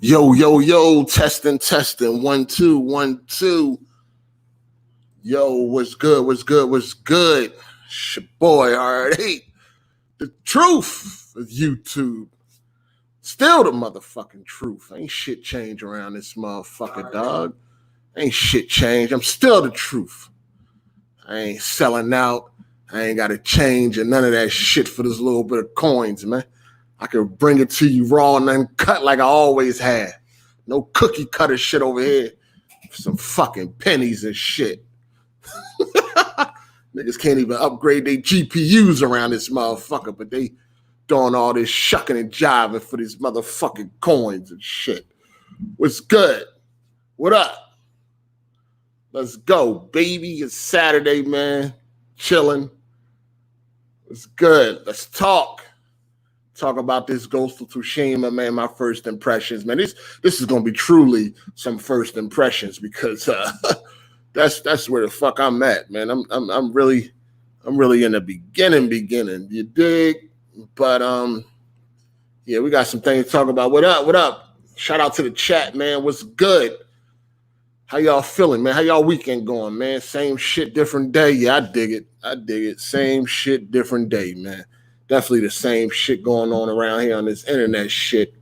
Yo, testing, 1, 2, 1, 2. Yo, what's good? It's your boy, Hard8, the truth of YouTube. Still the motherfucking truth. Ain't shit changed around this motherfucker, dog. Ain't shit changed. I'm still the truth. I ain't selling out. I ain't got to change or none of that shit for this little bit of coins, man. I can bring it to you raw and uncut like I always had. No cookie cutter shit over here. Some fucking pennies and shit. Niggas can't even upgrade their GPUs around this motherfucker, but they doing all this shucking and jiving for these motherfucking coins and shit. What's good? What up? Let's go, baby. It's Saturday, man. Chilling. What's good? Let's talk. Talk about this Ghost of Tsushima, man. My first impressions, man. This is gonna be truly some first impressions because that's where the fuck I'm at, man. I'm really in the beginning. You dig? But yeah, we got some things to talk about. What up? Shout out to the chat, man. What's good? How y'all feeling, man? How y'all weekend going, man? Same shit, different day. Yeah, I dig it. Same shit, different day, man. Definitely the same shit going on around here on this internet shit.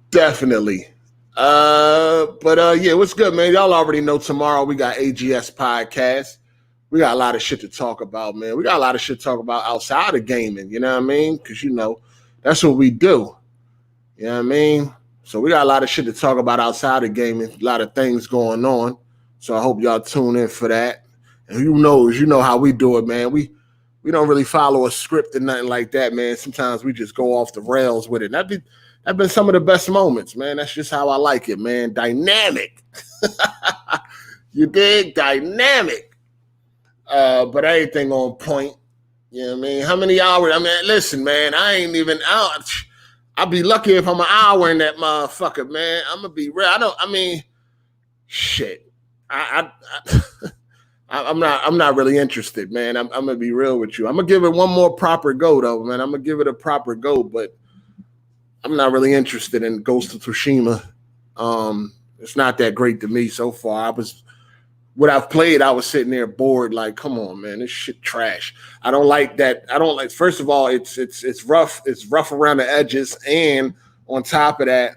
Definitely. Yeah, what's good, man? Y'all already know tomorrow we got AGS podcast. We got a lot of shit to talk about, man. We got a lot of shit to talk about outside of gaming, you know what I mean? Because, that's what we do. You know what I mean? So we got a lot of shit to talk about outside of gaming, a lot of things going on. So I hope y'all tune in for that. And you know how we do it, man. We don't really follow a script or nothing like that, man. Sometimes we just go off the rails with it. That's been some of the best moments, man. That's just how I like it, man. Dynamic. You dig? Dynamic. But everything on point. You know what I mean? How many hours? I mean, listen, man, I ain't even out. I'll be lucky if I'm an hour in that motherfucker, man. I'm gonna be real. Shit. I'm not really interested, man. I'm gonna be real with you. I'm gonna give it one more proper go, though, man. I'm gonna give it a proper go, but I'm not really interested in Ghost of Tsushima. It's not that great to me so far. What I've played, I was sitting there bored, like, come on, man, this shit trash. I don't like that. First of all, it's rough. It's rough around the edges, and on top of that,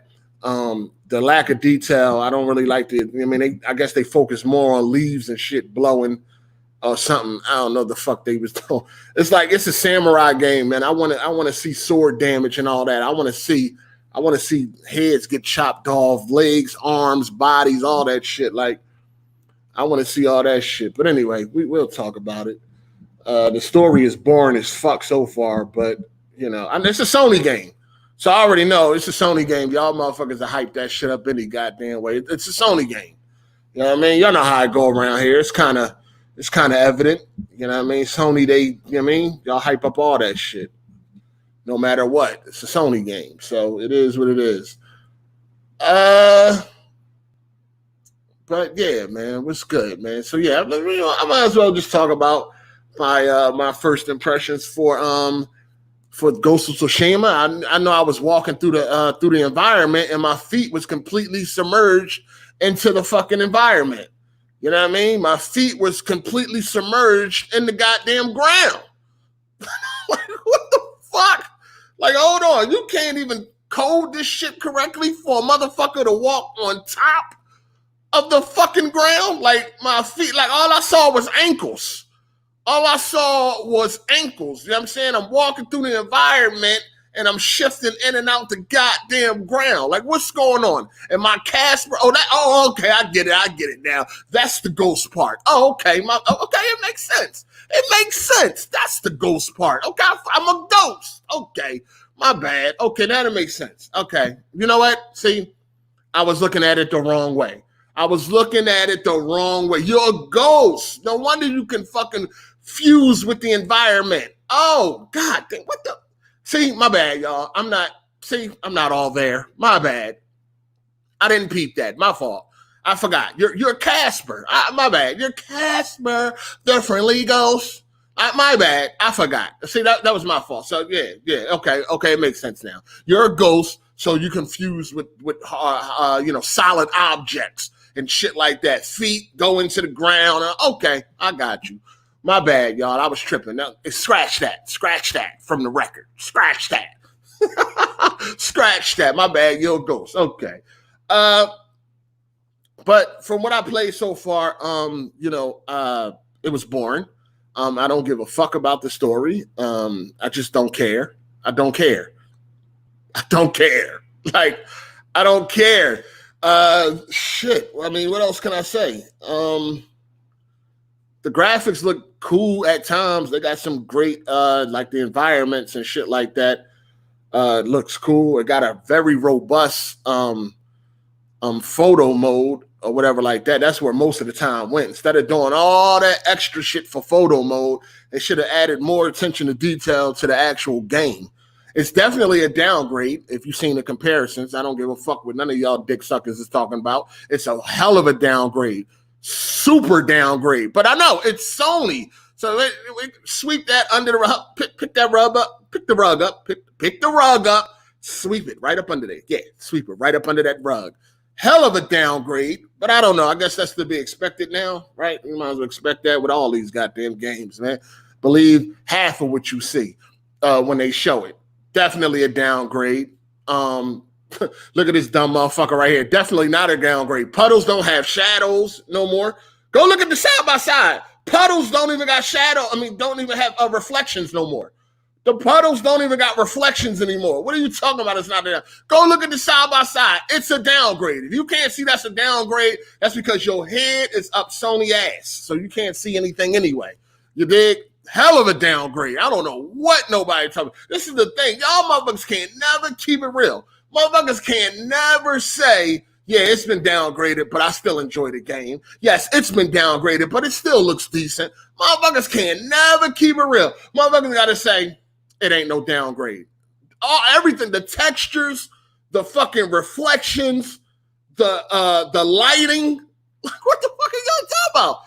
the lack of detail, I don't really like it. I mean, I guess they focus more on leaves and shit blowing or something. I don't know the fuck they was doing. It's like it's a samurai game, man. I want to see sword damage and all that. I want to see heads get chopped off, legs, arms, bodies, all that shit. Like, I want to see all that shit. But anyway, we will talk about it. The story is boring as fuck so far, but it's a Sony game. So I already know it's a Sony game. Y'all motherfuckers are hype that shit up any goddamn way. It's a Sony game. You know what I mean? Y'all know how I go around here. It's kind of evident. You know what I mean? Sony, y'all hype up all that shit. No matter what. It's a Sony game. So it is what it is. But yeah, man, what's good, man? So yeah, I might as well just talk about my first impressions for Ghost of Tsushima. I know I was walking through the environment and my feet was completely submerged into the fucking environment. You know what I mean? My feet was completely submerged in the goddamn ground. Like, what the fuck? Like, hold on. You can't even code this shit correctly for a motherfucker to walk on top of the fucking ground? Like, my feet, like, all I saw was ankles. All I saw was ankles. You know what I'm saying? I'm walking through the environment and I'm shifting in and out the goddamn ground. Like, what's going on? Am I Casper? Okay, I get it now. That's the ghost part. Oh, okay. Okay, it makes sense. That's the ghost part. Okay, I'm a ghost. Okay, my bad. Okay, now it makes sense. Okay, you know what? See, I was looking at it the wrong way. You're a ghost. No wonder you can fucking fuse with the environment. Oh, God. What the? See, my bad, y'all. I'm not all there. My bad. I didn't peep that. My fault. I forgot. You're Casper. My bad. You're Casper, the friendly ghost. My bad. I forgot. See, that was my fault. So yeah. Okay, it makes sense now. You're a ghost, so you confused with solid objects and shit like that. Feet go into the ground. Okay, I got you. My bad, y'all. I was tripping. Now, scratch that from the record. Scratch that. Scratch that. My bad. You're a ghost. Okay. But from what I played so far, it was boring. I don't give a fuck about the story. I just don't care. I don't care. Like, I don't care. Shit. I mean, what else can I say? The graphics look cool at times. They got some great, like the environments and shit like that. Looks cool. It got a very robust photo mode or whatever like that. That's where most of the time went. Instead of doing all that extra shit for photo mode, they should have added more attention to detail to the actual game. It's definitely a downgrade if you've seen the comparisons. I don't give a fuck what none of y'all dick suckers is talking about. It's a hell of a downgrade. Super downgrade. But I know it's Sony. So we sweep that under the rug, pick that rug up, pick the rug up, pick the rug up, sweep it right up under there. Yeah, sweep it right up under that rug. Hell of a downgrade, but I don't know. I guess that's to be expected now, right? You might as well expect that with all these goddamn games, man. Believe half of what you see when they show it. Definitely a downgrade. Look at this dumb motherfucker right here. Definitely not a downgrade. Puddles don't have shadows no more. Go look at the side by side. Puddles don't even got don't even have reflections no more. The puddles don't even got reflections anymore. What are you talking about? It's not there. Go look at the side by side. It's a downgrade. If you can't see that's a downgrade, that's because your head is up Sony ass. So you can't see anything anyway. You dig? Hell of a downgrade. I don't know what nobody talking about. This is the thing. Y'all motherfuckers can't never keep it real. Motherfuckers can't never say, yeah, it's been downgraded, but I still enjoy the game. Yes, it's been downgraded, but it still looks decent. Motherfuckers can't never keep it real. Motherfuckers got to say, it ain't no downgrade. Everything, the textures, the fucking reflections, the lighting. What the fuck are y'all talking about?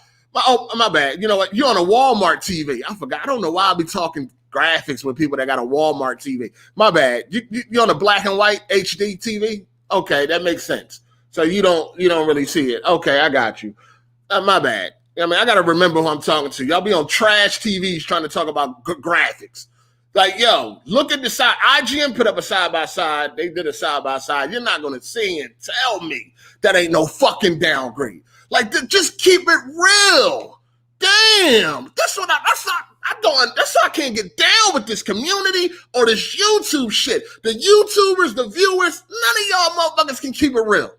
My bad. You know what? You're on a Walmart TV. I forgot. I don't know why I be talking graphics with people that got a Walmart TV. My bad. You're on a black and white HD TV? Okay, that makes sense. So you don't really see it. Okay, I got you. My bad. I mean, I got to remember who I'm talking to. Y'all be on trash TVs trying to talk about graphics. Like, yo, look at the side. IGN put up a side-by-side. They did a side-by-side. You're not going to see and tell me that ain't no fucking downgrade. Like, just keep it real. Damn. That's why I can't get down with this community or this YouTube shit. The YouTubers, the viewers, none of y'all motherfuckers can keep it real.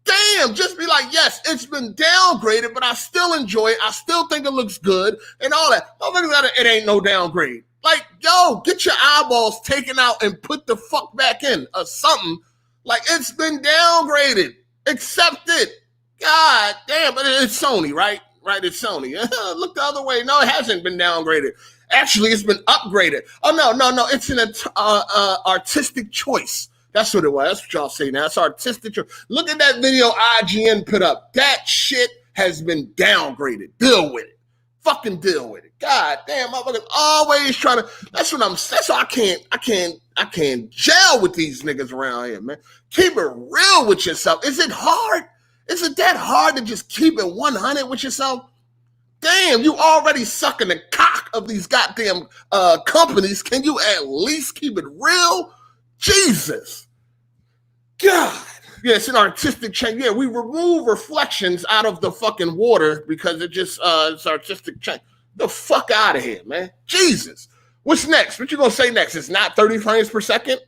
Damn, just be like, yes, it's been downgraded, but I still enjoy it. I still think it looks good and all that. Motherfuckers, it ain't no downgrade. Like, yo, get your eyeballs taken out and put the fuck back in or something. Like, it's been downgraded. Accept it. God damn, but it's Sony, right? Right, it's Sony. Look the other way. No, it hasn't been downgraded. Actually, it's been upgraded. Oh, no. It's an artistic choice. That's what it was. That's what y'all say now. It's artistic choice. Look at that video IGN put up. That shit has been downgraded. Deal with it. Fucking deal with it. God damn, motherfuckers always trying to. That's why I can't gel with these niggas around here, man. Keep it real with yourself. Is it hard? Is it that hard to just keep it 100 with yourself? Damn, you already sucking the cock of these goddamn companies. Can you at least keep it real? Jesus. God. Yeah, it's an artistic change. Yeah, we remove reflections out of the fucking water because it's artistic change. The fuck out of here, man. Jesus. What's next? What you gonna say next? It's not 30 frames per second?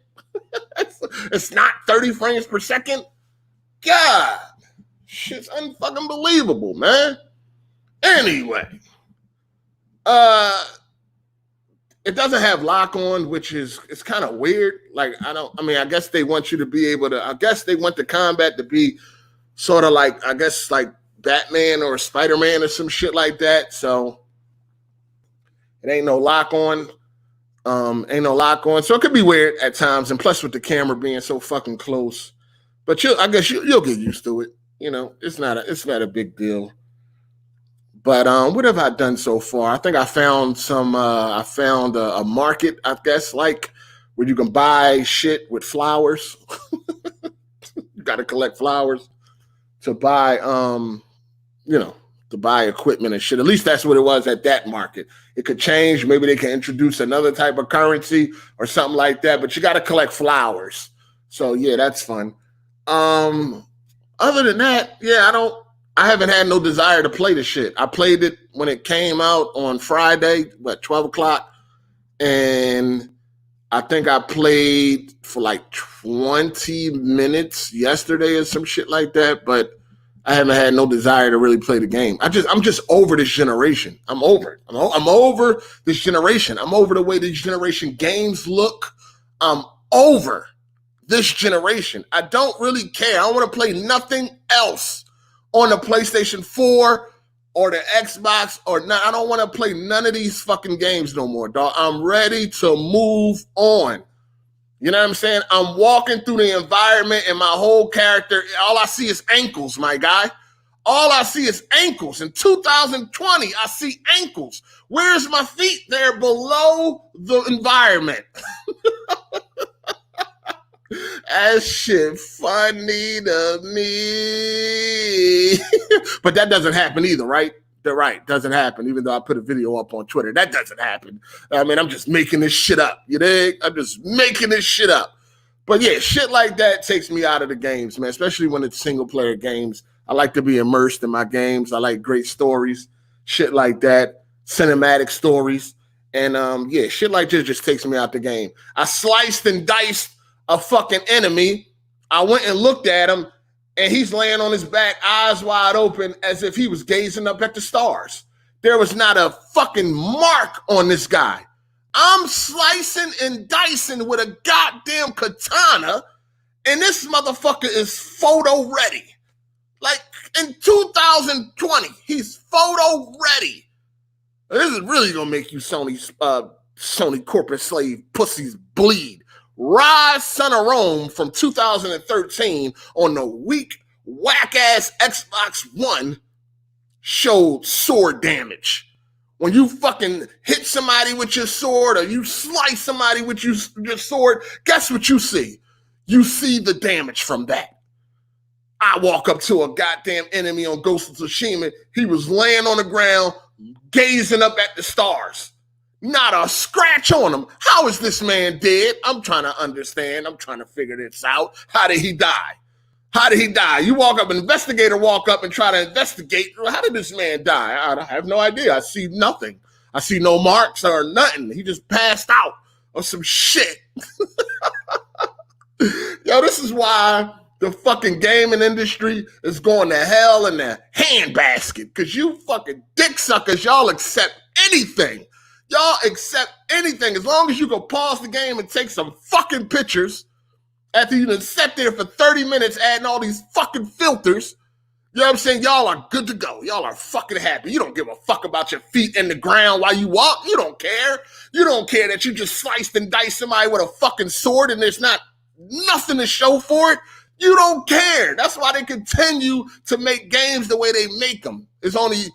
It's not 30 frames per second? God. Shit's unfucking believable, man. Anyway. It doesn't have lock on, which it's kind of weird. Like, I guess they want you to be able to, I guess they want the combat to be sort of like, I guess like Batman or Spider-Man or some shit like that. So it ain't no lock on. So it could be weird at times. And plus with the camera being so fucking close, but I guess you'll get used to it. You know, it's not a big deal. But what have I done so far? I think I found some. I found a market, I guess, like where you can buy shit with flowers. You got to collect flowers to buy, to buy equipment and shit. At least that's what it was at that market. It could change. Maybe they can introduce another type of currency or something like that. But you got to collect flowers. So yeah, that's fun. Other than that, yeah, I haven't had no desire to play the shit. I played it when it came out on Friday, 12 o'clock. And I think I played for like 20 minutes yesterday or some shit like that. But I haven't had no desire to really play the game. I'm just over this generation. I'm over it. I'm over this generation. I'm over the way this generation games look. I'm over this generation. I don't really care. I don't want to play nothing else on the PlayStation 4 or the Xbox or not. I don't want to play none of these fucking games no more, dog. I'm ready to move on. You know what I'm saying? I'm walking through the environment and my whole character, all I see is ankles, my guy. All I see is ankles. In 2020, I see ankles. Where's my feet? They're below the environment. That shit funny to me. But that doesn't happen either, right? They're right. Doesn't happen, even though I put a video up on Twitter. That doesn't happen. I mean, I'm just making this shit up. You dig? I'm just making this shit up. But yeah, shit like that takes me out of the games, man, especially when it's single-player games. I like to be immersed in my games. I like great stories, shit like that, cinematic stories. And yeah, shit like this just takes me out the game. I sliced and diced a fucking enemy. I went and looked at him, and he's laying on his back, eyes wide open, as if he was gazing up at the stars. There was not a fucking mark on this guy. I'm slicing and dicing with a goddamn katana, and this motherfucker is photo ready. Like in 2020, he's photo ready. This is really gonna make you Sony corporate slave pussies bleed. Rise Son of Rome from 2013 on the weak, whack-ass Xbox One showed sword damage. When you fucking hit somebody with your sword or you slice somebody with your sword, guess what you see? You see the damage from that. I walk up to a goddamn enemy on Ghost of Tsushima. He was laying on the ground, gazing up at the stars. Not a scratch on him. How is this man dead? I'm trying to understand. I'm trying to figure this out. How did he die? How did he die? You walk up, an investigator walk up and try to investigate. How did this man die? I have no idea. I see nothing. I see no marks or nothing. He just passed out or some shit. Yo, this is why the fucking gaming industry is going to hell in the handbasket. Because you fucking dick suckers, y'all accept anything. Y'all accept anything as long as you can pause the game and take some fucking pictures after you done sat there for 30 minutes adding all these fucking filters. You know what I'm saying? Y'all are good to go. Y'all are fucking happy. You don't give a fuck about your feet in the ground while you walk. You don't care. You don't care that you just sliced and diced somebody with a fucking sword and there's not nothing to show for it. You don't care. That's why they continue to make games the way they make them. It's only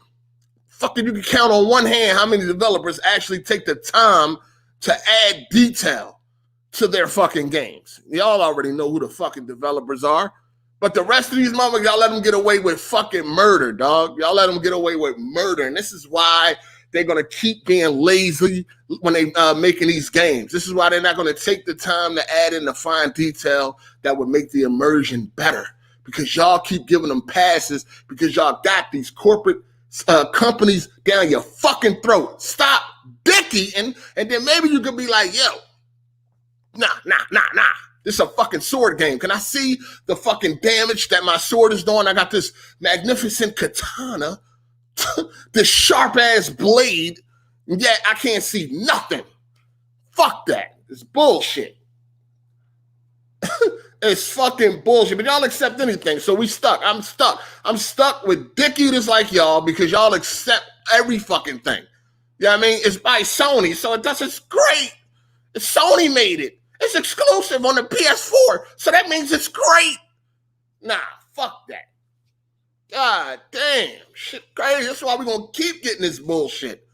fucking, you can count on one hand how many developers actually take the time to add detail to their fucking games. Y'all already know who the fucking developers are. But the rest of these motherfuckers, y'all let them get away with fucking murder, dog. Y'all let them get away with murder. And this is why they're going to keep being lazy when they making these games. This is why they're not going to take the time to add in the fine detail that would make the immersion better. Because y'all keep giving them passes because y'all got these corporate companies down your fucking throat. Stop dick-eating, and then maybe you could be like, yo, nah. This is a fucking sword game. Can I see the fucking damage that my sword is doing? I got this magnificent katana, this sharp-ass blade, and yet I can't see nothing. Fuck that. It's bullshit. It's fucking bullshit. But y'all accept anything, so we stuck. I'm stuck. I'm stuck with dick eaters like y'all because y'all accept every fucking thing. You know what I mean? It's by Sony, so it's great. Sony made it. It's exclusive on the PS4, so that means it's great. Nah, fuck that. God damn, shit crazy. That's why we're gonna keep getting this bullshit.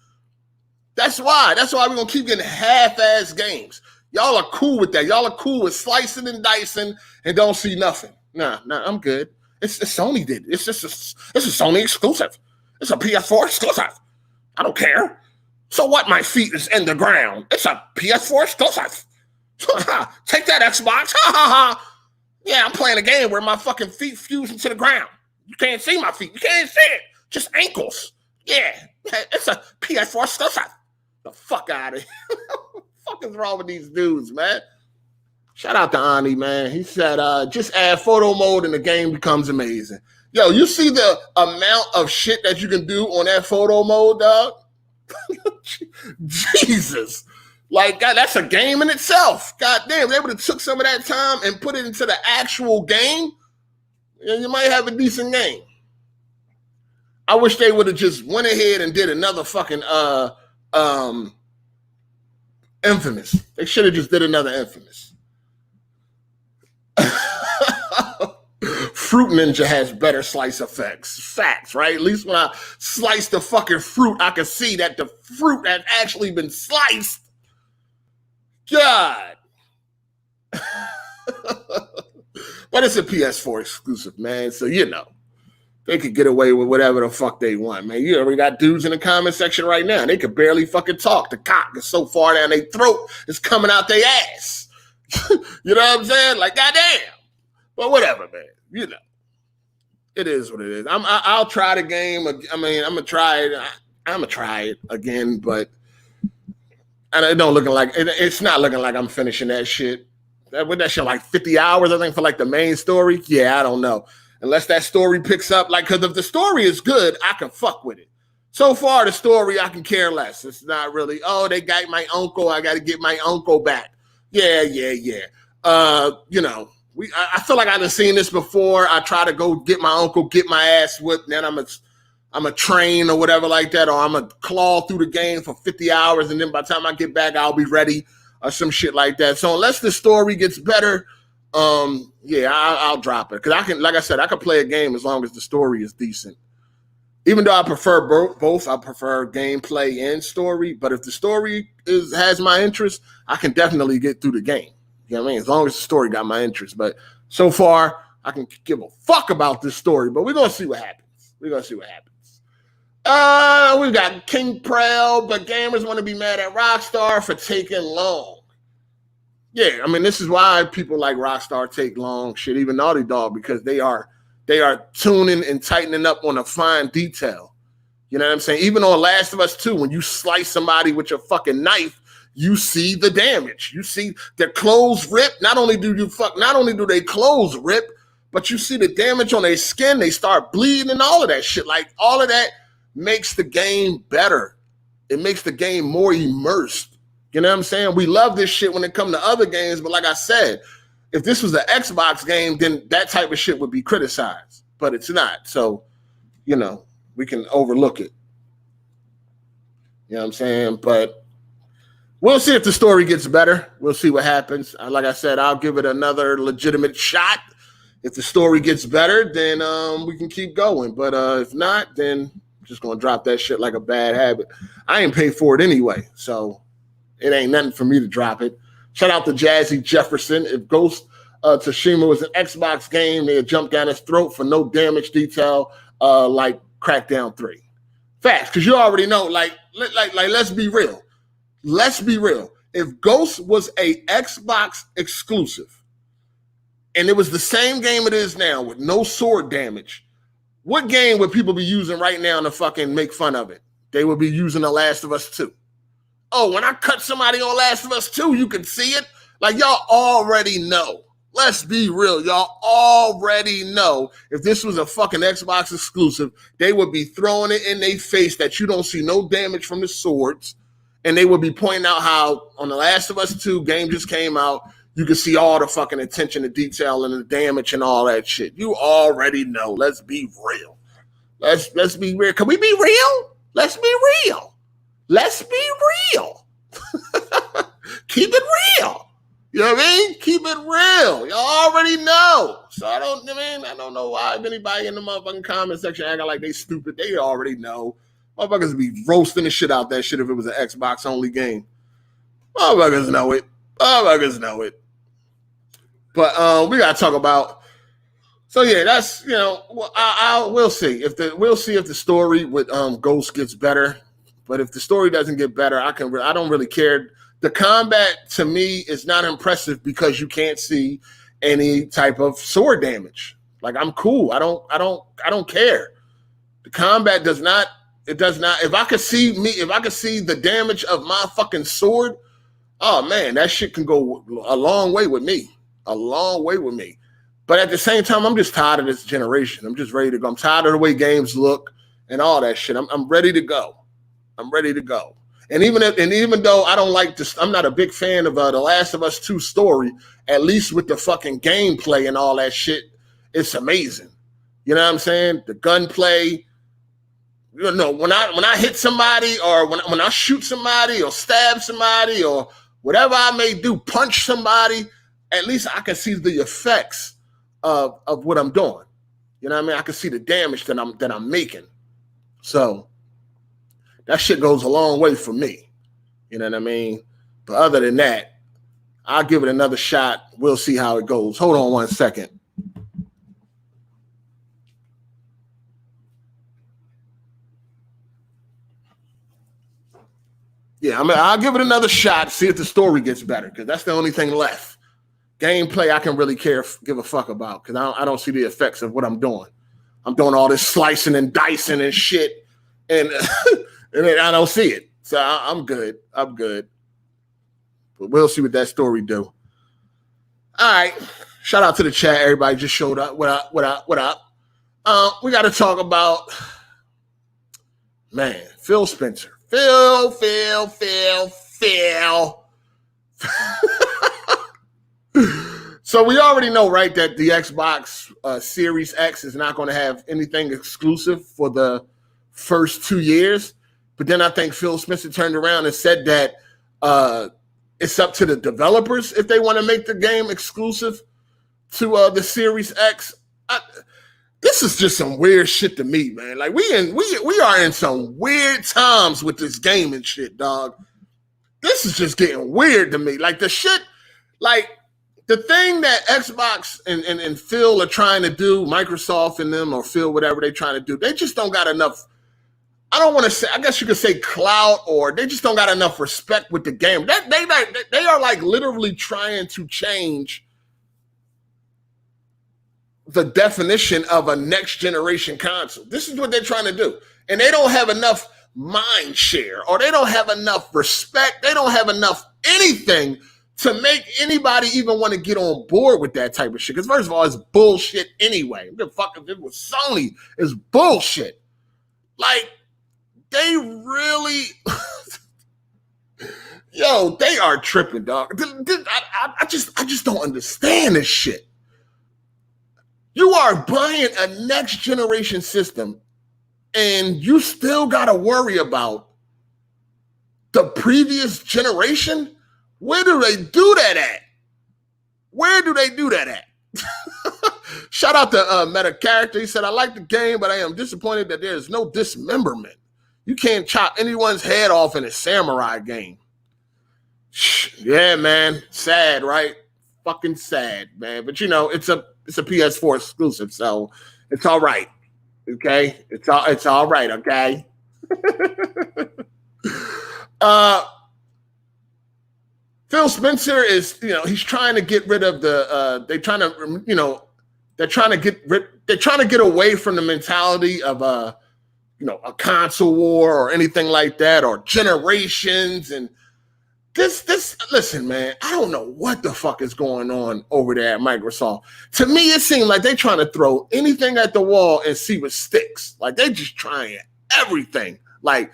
That's why we're gonna keep getting half-ass games. Y'all are cool with that. Y'all are cool with slicing and dicing and don't see nothing. Nah, I'm good. It's Sony did. It's a Sony exclusive. It's a PS4 exclusive. I don't care. So what? My feet is in the ground. It's a PS4 exclusive. Take that, Xbox. Ha ha ha. Yeah, I'm playing a game where my fucking feet fuse into the ground. You can't see my feet. You can't see it. Just ankles. Yeah, it's a PS4 exclusive. The fuck out of here. What the fuck is wrong with these dudes, man? Shout out to Ani, man. He said, just add photo mode and the game becomes amazing. Yo, you see the amount of shit that you can do on that photo mode, dog? Jesus. Like, God, that's a game in itself. God damn, they would have took some of that time and put it into the actual game, and you might have a decent game. I wish they would have just went ahead and did another fucking Infamous. They should have just did another Infamous. Fruit Ninja has better slice effects. Facts, right? At least when I slice the fucking fruit, I can see that the fruit has actually been sliced. God. But it's a PS4 exclusive, man. So, you know, they could get away with whatever the fuck they want, man. You already got dudes in the comment section right now. They could barely fucking talk. The cock is so far down their throat, it's coming out their ass. You know what I'm saying? Like, goddamn. But whatever, man. You know, it is what it is. I'll try the game. I mean, I'm gonna try it. I'm gonna try it again, but it don't looking like it's not looking like I'm finishing that shit. With that shit like 50 hours, I think, for like the main story. Yeah, I don't know. Unless that story picks up, like, because if the story is good, I can fuck with it. So far, the story, I can care less. It's not really, oh, they got my uncle. I got to get my uncle back. Yeah. You know. I feel like I've seen this before. I try to go get my uncle, get my ass whipped, then I'm a train or whatever like that, or I'm a claw through the game for 50 hours, and then by the time I get back, I'll be ready or some shit like that. So unless the story gets better, yeah, I'll drop it. Because I can, like I said, I can play a game as long as the story is decent. Even though I prefer both, I prefer gameplay and story. But if the story has my interest, I can definitely get through the game. You know what I mean? As long as the story got my interest. But so far, I can give a fuck about this story. But we're going to see what happens. We've got King Prel, but gamers want to be mad at Rockstar for taking long. Yeah, I mean, this is why people like Rockstar take long shit, even Naughty Dog, because they are tuning and tightening up on a fine detail. You know what I'm saying? Even on Last of Us 2, when you slice somebody with your fucking knife, you see the damage. You see their clothes rip. Not only do their clothes rip, but you see the damage on their skin. They start bleeding and all of that shit. Like, all of that makes the game better. It makes the game more immersed. You know what I'm saying? We love this shit when it comes to other games, but like I said, if this was an Xbox game, then that type of shit would be criticized. But it's not. So, you know, we can overlook it. You know what I'm saying? But we'll see if the story gets better. We'll see what happens. Like I said, I'll give it another legitimate shot. If the story gets better, then we can keep going. But if not, then I'm just going to drop that shit like a bad habit. I ain't paid for it anyway, so it ain't nothing for me to drop it. Shout out to Jazzy Jefferson. If Ghost Tsushima was an Xbox game, they'd jump down his throat for no damage detail like Crackdown 3. Facts, because you already know, like, let's be real. Let's be real. If Ghost was a Xbox exclusive and it was the same game it is now with no sword damage, what game would people be using right now to fucking make fun of it? They would be using The Last of Us 2. Oh, when I cut somebody on Last of Us 2, you can see it. Like, y'all already know. Let's be real. Y'all already know if this was a fucking Xbox exclusive, they would be throwing it in their face that you don't see no damage from the swords. And they would be pointing out how on The Last of Us 2 game just came out, you can see all the fucking attention to detail and the damage and all that shit. You already know. Let's be real. Let's be real. Can we be real? Let's be real. Let's be real. Keep it real. You know what I mean? Keep it real. Y'all already know. So I don't know why if anybody in the motherfucking comment section acting like they stupid. They already know. Motherfuckers would be roasting the shit out that shit if it was an Xbox only game. Motherfuckers know it. But we gotta talk about. So yeah, that's we'll see if the story with Ghost gets better. But if the story doesn't get better, I don't really care. The combat to me is not impressive because you can't see any type of sword damage. Like I'm cool. I don't care. The combat does not. It does not. If I could see the damage of my fucking sword, oh man, that shit can go a long way with me. But at the same time, I'm just tired of this generation. I'm just ready to go. I'm tired of the way games look and all that shit. I'm ready to go. And even though I don't like this, I'm not a big fan of the Last of Us 2 story. At least with the fucking gameplay and all that shit, it's amazing. You know what I'm saying? The gunplay. When I hit somebody or when I shoot somebody or stab somebody or whatever I may do, punch somebody, at least I can see the effects of what I'm doing. You know what I mean? I can see the damage that I'm making. So that shit goes a long way for me. You know what I mean? But other than that, I'll give it another shot. We'll see how it goes. Hold on 1 second. Yeah, I'll give it another shot, see if the story gets better, because that's the only thing left. Gameplay, I can really give a fuck about, because I don't see the effects of what I'm doing. I'm doing all this slicing and dicing and shit, and, and I don't see it. So I'm good. But we'll see what that story do. All right. Shout out to the chat. Everybody just showed up. What up? We got to talk about, man, Phil Spencer. Phil. So we already know, right, that the Xbox Series X is not going to have anything exclusive for the first 2 years. But then I think Phil Spencer turned around and said that it's up to the developers if they want to make the game exclusive to the Series X. This is just some weird shit to me, man. Like we are in some weird times with this gaming shit, dog. This is just getting weird to me. Like the shit, like the thing that Xbox and Phil are trying to do, Microsoft and them, or Phil, whatever they're trying to do, they just don't got enough. I don't want to say, I guess you could say clout, or they just don't got enough respect with the game. They are like literally trying to change the definition of a next generation console. This is what they're trying to do. And they don't have enough mind share, or they don't have enough respect. They don't have enough anything to make anybody even want to get on board with that type of shit. Because first of all, it's bullshit anyway. The fuck if it was Sony, it's bullshit. Like, they really, they are tripping, dog. I just don't understand this shit. You are buying a next generation system and you still got to worry about the previous generation? Where do they do that at? Shout out to Meta Character. He said, I like the game, but I am disappointed that there is no dismemberment. You can't chop anyone's head off in a samurai game. Yeah, man. Sad, right? Fucking sad, man. But it's a PS4 exclusive, so it's all right. Okay? It's all right, okay? Phil Spencer is, he's trying to get rid of they're trying to get away from the mentality of a console war or anything like that, or generations. And listen, man, I don't know what the fuck is going on over there at Microsoft. To me, it seemed like they're trying to throw anything at the wall and see what sticks. Like, they just trying everything. Like,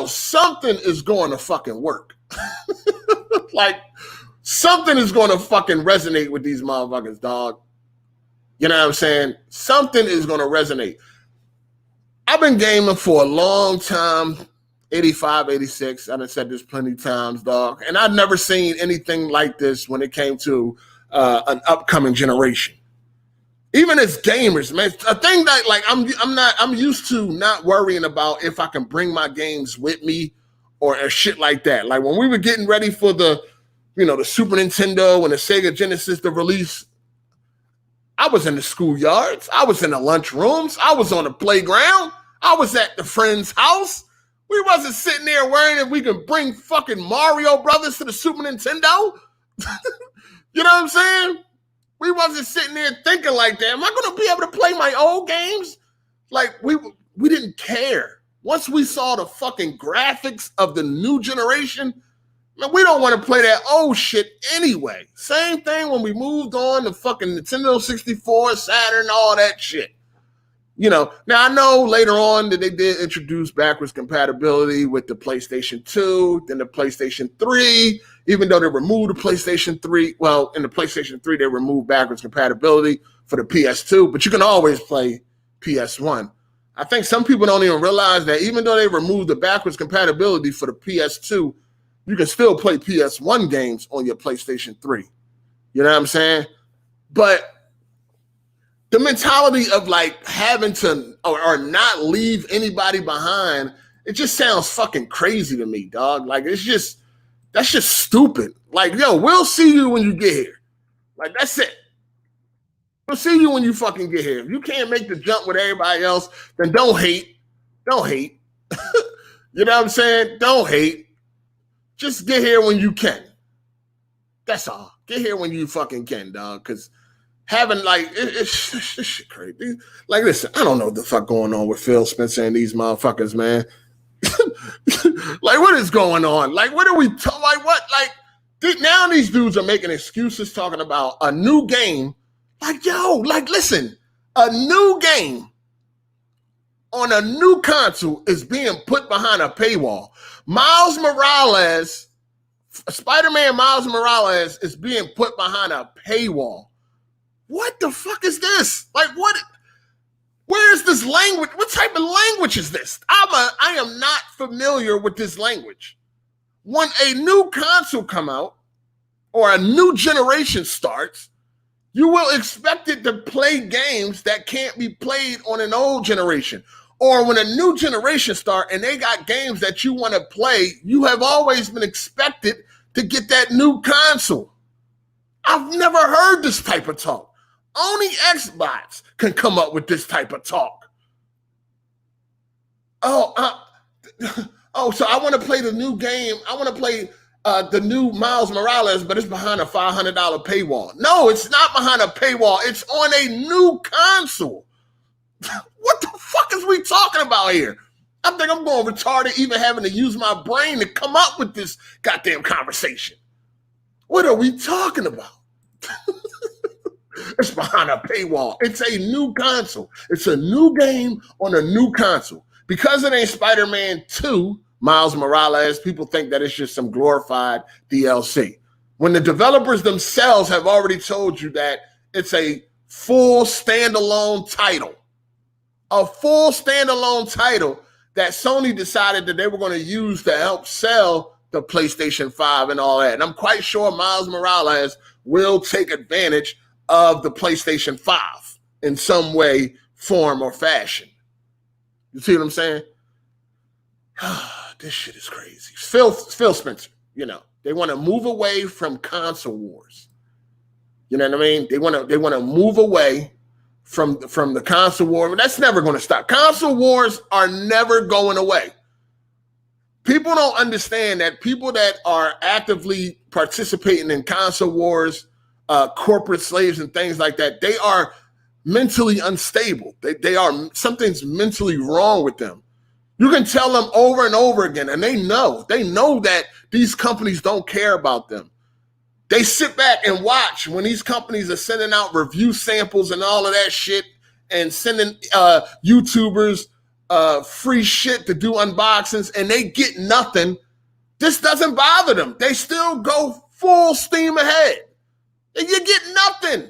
something is going to fucking work. Like, something is going to fucking resonate with these motherfuckers, dog. You know what I'm saying? Something is going to resonate. I've been gaming for a long time, 85, 86. I done said this plenty of times, dog. And I've never seen anything like this when it came to an upcoming generation. Even as gamers, man, a thing that like I'm used to not worrying about if I can bring my games with me or shit like that. Like when we were getting ready for the Super Nintendo and the Sega Genesis to release, I was in the schoolyards, I was in the lunchrooms, I was on the playground, I was at the friend's house. We wasn't sitting there worrying if we can bring fucking Mario Brothers to the Super Nintendo. You know what I'm saying? We wasn't sitting there thinking like that. Am I going to be able to play my old games? Like, we didn't care. Once we saw the fucking graphics of the new generation, man, we don't want to play that old shit anyway. Same thing when we moved on to fucking Nintendo 64, Saturn, all that shit. Now I know later on that they did introduce backwards compatibility with the PlayStation 2, then the PlayStation 3, even though they removed the PlayStation 3. Well, in the PlayStation 3, they removed backwards compatibility for the PS2, but you can always play PS1. I think some people don't even realize that even though they removed the backwards compatibility for the PS2, you can still play PS1 games on your PlayStation 3. You know what I'm saying? But the mentality of like having to or not leave anybody behind, it just sounds fucking crazy to me, dog. Like that's just stupid. Like, yo, we'll see you when you get here. Like that's it. We'll see you when you fucking get here. If you can't make the jump with everybody else, then don't hate. Don't hate. You know what I'm saying? Don't hate. Just get here when you can. That's all. Get here when you fucking can, dog. Because having like it's shit crazy. Like, listen, I don't know what the fuck going on with Phil Spencer and these motherfuckers, man. Like, what is going on? Like, what are we like? What like? Now these dudes are making excuses talking about a new game. Like, yo, like, listen, a new game on a new console is being put behind a paywall. Miles Morales, Spider-Man Miles Morales is being put behind a paywall. What the fuck is this? Like, what? Where is this language? What type of language is this? I am not familiar with this language. When a new console come out or a new generation starts, you will expect it to play games that can't be played on an old generation. Or when a new generation start and they got games that you want to play, you have always been expected to get that new console. I've never heard this type of talk. Only Xbox can come up with this type of talk. So I want to play the new game. I want to play the new Miles Morales, but it's behind a $500 paywall. No, it's not behind a paywall. It's on a new console. What the fuck is we talking about here? I think I'm going retarded even having to use my brain to come up with this goddamn conversation. What are we talking about? It's behind a paywall. It's a new console. It's a new game on a new console. Because it ain't Spider-Man 2, Miles Morales, people think that it's just some glorified DLC. When the developers themselves have already told you that it's a full standalone title. A full standalone title that Sony decided that they were going to use to help sell the PlayStation 5 and all that. And I'm quite sure Miles Morales will take advantage of the PlayStation 5 in some way, form, or fashion. You see what I'm saying? This shit is crazy. Phil Spencer, they want to move away from console wars. You know what I mean? They want to move away from the console war, but that's never going to stop. Console wars are never going away. People don't understand that people that are actively participating in console wars, corporate slaves and things like that, they are mentally unstable. They are, something's mentally wrong with them. You can tell them over and over again, and they know that these companies don't care about them. They sit back and watch when these companies are sending out review samples and all of that shit and sending YouTubers free shit to do unboxings, and they get nothing. This doesn't bother them. They still go full steam ahead. And you get nothing.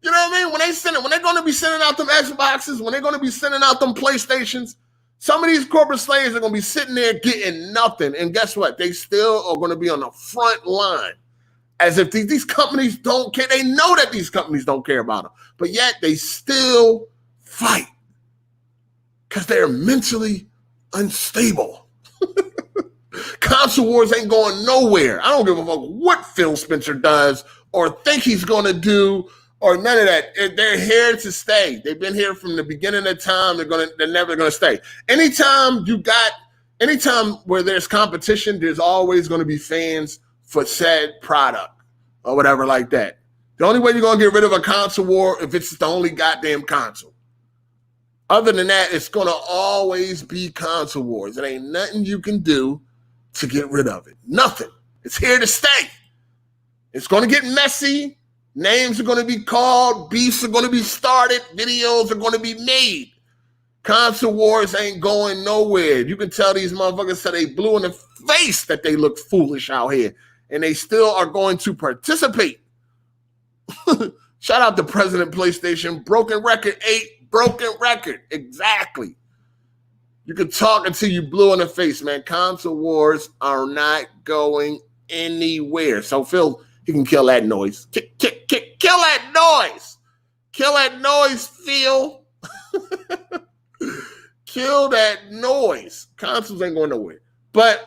You know what I mean? When they're going to be sending out them Xboxes, when they're going to be sending out them PlayStations, some of these corporate slaves are going to be sitting there getting nothing. And guess what? They still are going to be on the front line. As if these companies don't care. They know that these companies don't care about them, but yet they still fight because they're mentally unstable. Console wars ain't going nowhere. I don't give a fuck what Phil Spencer does or think he's going to do or none of that. They're here to stay. They've been here from the beginning of time. They're never going to stay. Anytime where there's competition, there's always going to be fans for said product or whatever like that. The only way you're going to get rid of a console war if it's the only goddamn console. Other than that, it's going to always be console wars. There ain't nothing you can do to get rid of it. Nothing. It's here to stay. It's going to get messy. Names are going to be called. Beefs are going to be started. Videos are going to be made. Console wars ain't going nowhere. You can tell these motherfuckers till they blue in the face that they look foolish out here. And they still are going to participate. Shout out to President PlayStation. Broken record 8. Broken record. Exactly. You can talk until you blue in the face, man. Console wars are not going anywhere. So Phil, he can kill that noise. Kill that noise. Kill that noise, Phil. Kill that noise. Consoles ain't going nowhere. But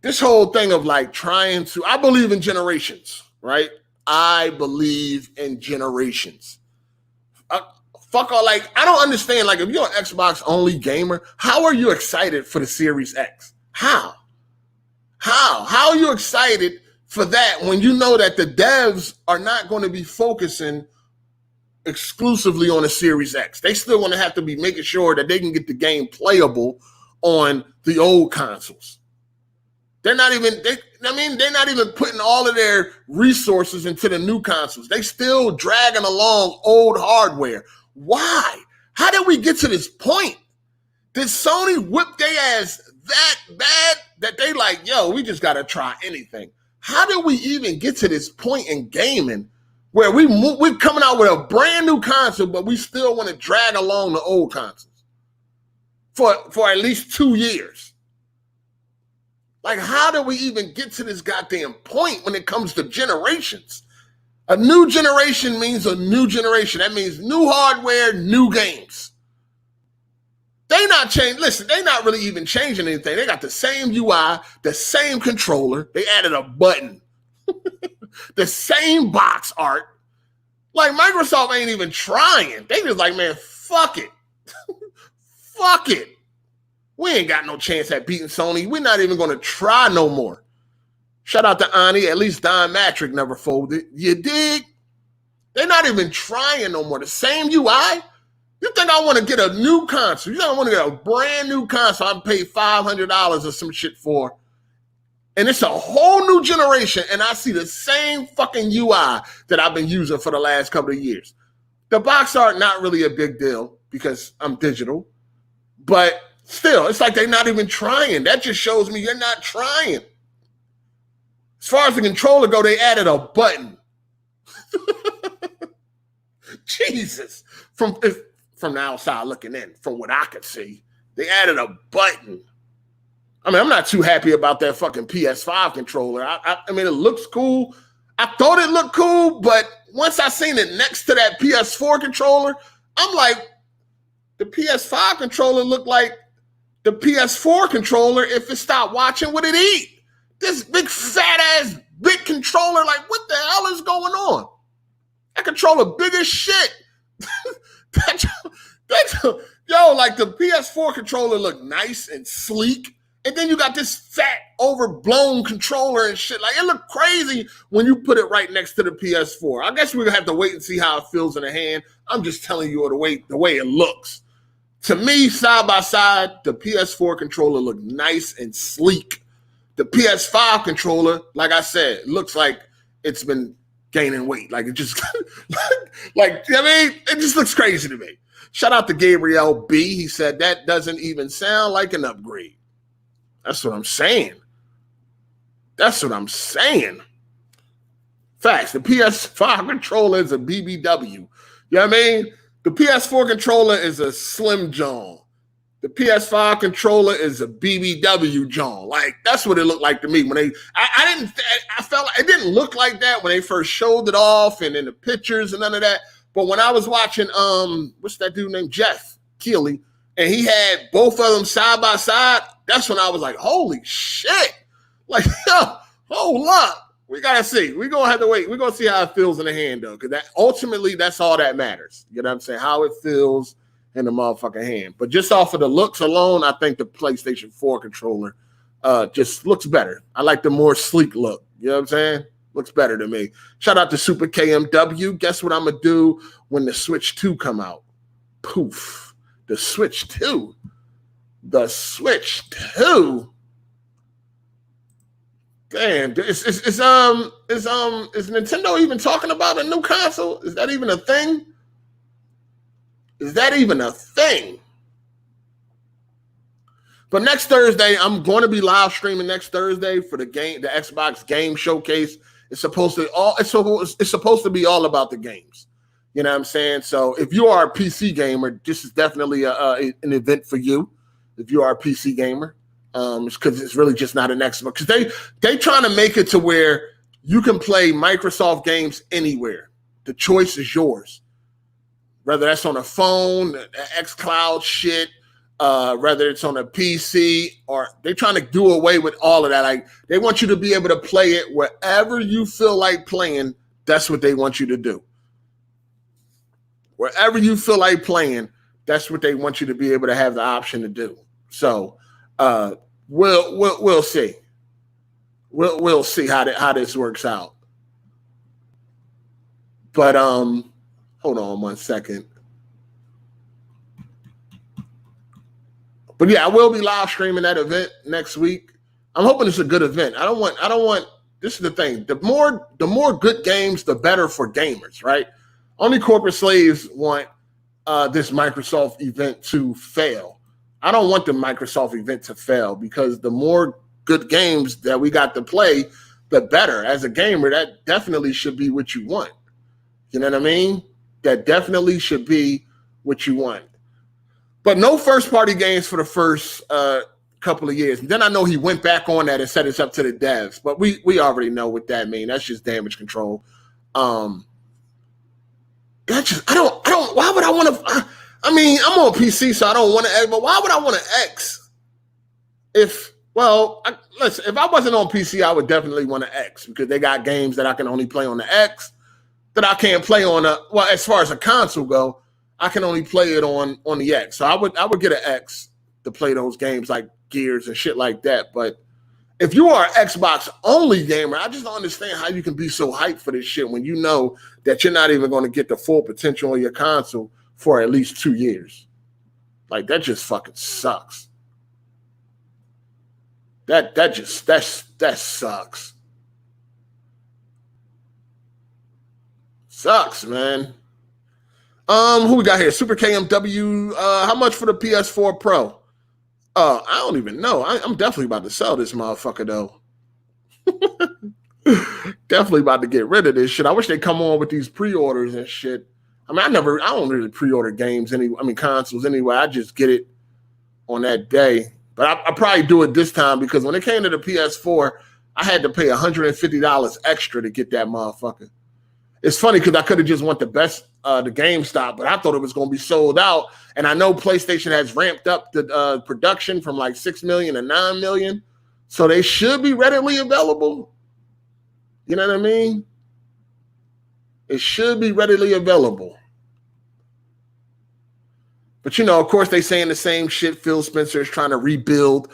this whole thing of like trying to, I believe in generations, right? I believe in generations. Fuck all, like, I don't understand, like, if you're an Xbox only gamer, how are you excited for the Series X? How are you excited for that when you know that the devs are not going to be focusing exclusively on the Series X? They still want to have to be making sure that they can get the game playable on the old consoles. They're not even putting all of their resources into the new consoles. They still dragging along old hardware. Why? How did we get to this point? Did Sony whip their ass that bad that they like, yo, we just got to try anything? How did we even get to this point in gaming where we're coming out with a brand new console, but we still want to drag along the old consoles for at least 2 years? Like, how do we even get to this goddamn point when it comes to generations? A new generation means a new generation. That means new hardware, new games. They not change. Listen, they not really even changing anything. They got the same UI, the same controller. They added a button. The same box art. Like, Microsoft ain't even trying. They just like, man, fuck it. Fuck it. We ain't got no chance at beating Sony. We're not even going to try no more. Shout out to Ani. At least Don Matrick never folded. You dig? They're not even trying no more. The same UI? You think I want to get a new console? You think I want to get a brand new console I paid $500 or some shit for? And it's a whole new generation, and I see the same fucking UI that I've been using for the last couple of years. The box art, not really a big deal because I'm digital. But still, it's like they're not even trying. That just shows me you're not trying. As far as the controller go, they added a button. Jesus. From the outside looking in, from what I could see, they added a button. I mean, I'm not too happy about that fucking PS5 controller. I mean, it looks cool. I thought it looked cool, but once I seen it next to that PS4 controller, I'm like, the PS5 controller looked like the PS4 controller if it stopped watching what it eat. This big fat ass big controller, like what the hell is going on? That controller big as shit. Yo, like the PS4 controller looked nice and sleek. And then you got this fat, overblown controller and shit. Like, it looked crazy when you put it right next to the PS4. I guess we're going to have to wait and see how it feels in the hand. I'm just telling you the way it looks. To me, side by side, the PS4 controller looked nice and sleek. The PS5 controller, like I said, looks like it's been gaining weight. Like, it just, it just looks crazy to me. Shout out to Gabriel B. He said, that doesn't even sound like an upgrade. That's what I'm saying. Facts. The PS5 controller is a BBW. You know what I mean? The PS4 controller is a Slim John. The PS5 controller is a BBW John. Like, that's what it looked like to me when I felt like it didn't look like that when they first showed it off and in the pictures and none of that. But when I was watching, what's that dude named Jeff Keighley, and he had both of them side by side, that's when I was like, holy shit. Like, hold up. We got to see. We're going to have to wait. We're going to see how it feels in the hand, though, because ultimately, that's all that matters. You know what I'm saying? How it feels in the motherfucking hand. But just off of the looks alone, I think the PlayStation 4 controller just looks better. I like the more sleek look. You know what I'm saying? Looks better to me. Shout out to Super KMW. Guess what I'm going to do when the Switch 2 come out? Poof. The Switch 2. The Switch 2. Damn, is Nintendo even talking about a new console? Is that even a thing? Is that even a thing? But next Thursday, I'm going to be live streaming next Thursday for the Xbox Game Showcase. It's supposed to be all about the games. You know what I'm saying? So if you are a PC gamer, this is definitely an event for you. If you are a PC gamer, because it's really just not an Xbox. Because they trying to make it to where you can play Microsoft games anywhere. The choice is yours. Whether that's on a phone, the xCloud shit, whether it's on a PC, or they're trying to do away with all of that. Like, they want you to be able to play it wherever you feel like playing. That's what they want you to do. Wherever you feel like playing, that's what they want you to be able to have the option to do. So we'll see. We'll see how this works out. But hold on 1 second. But yeah, I will be live streaming that event next week. I'm hoping it's a good event. I don't want this is the thing. The more good games, the better for gamers, right? Only corporate slaves want this Microsoft event to fail. I don't want the Microsoft event to fail, because the more good games that we got to play, the better. As a gamer, that definitely should be what you want. You know what I mean? That definitely should be what you want. But no first-party games for the first couple of years. And then I know he went back on that and set us up to the devs. But we already know what that means. That's just damage control. That's just why would I want to? I mean, I'm on PC, so I don't want to X. But why would I want to X? If I wasn't on PC, I would definitely want to X, because they got games that I can only play on the X that I can't play on as far as a console go, I can only play it on the X. So I would get an X to play those games like Gears and shit like that. But if you are an Xbox only gamer, I just don't understand how you can be so hyped for this shit when you know that you're not even going to get the full potential on your console for at least 2 years. Like, that just fucking sucks. That sucks. Sucks, man. Who we got here? Super KMW. How much for the PS4 Pro? I don't even know. I'm definitely about to sell this motherfucker, though. Definitely about to get rid of this shit. I wish they'd come on with these pre-orders and shit. I mean, I don't really pre-order games consoles anyway. I just get it on that day. But I probably do it this time, because when it came to the PS4, I had to pay $150 extra to get that motherfucker. It's funny because I could have just went the GameStop, but I thought it was going to be sold out. And I know PlayStation has ramped up the production from like 6 million to 9 million. So they should be readily available. You know what I mean? It should be readily available. But, of course, they saying the same shit. Phil Spencer is trying to rebuild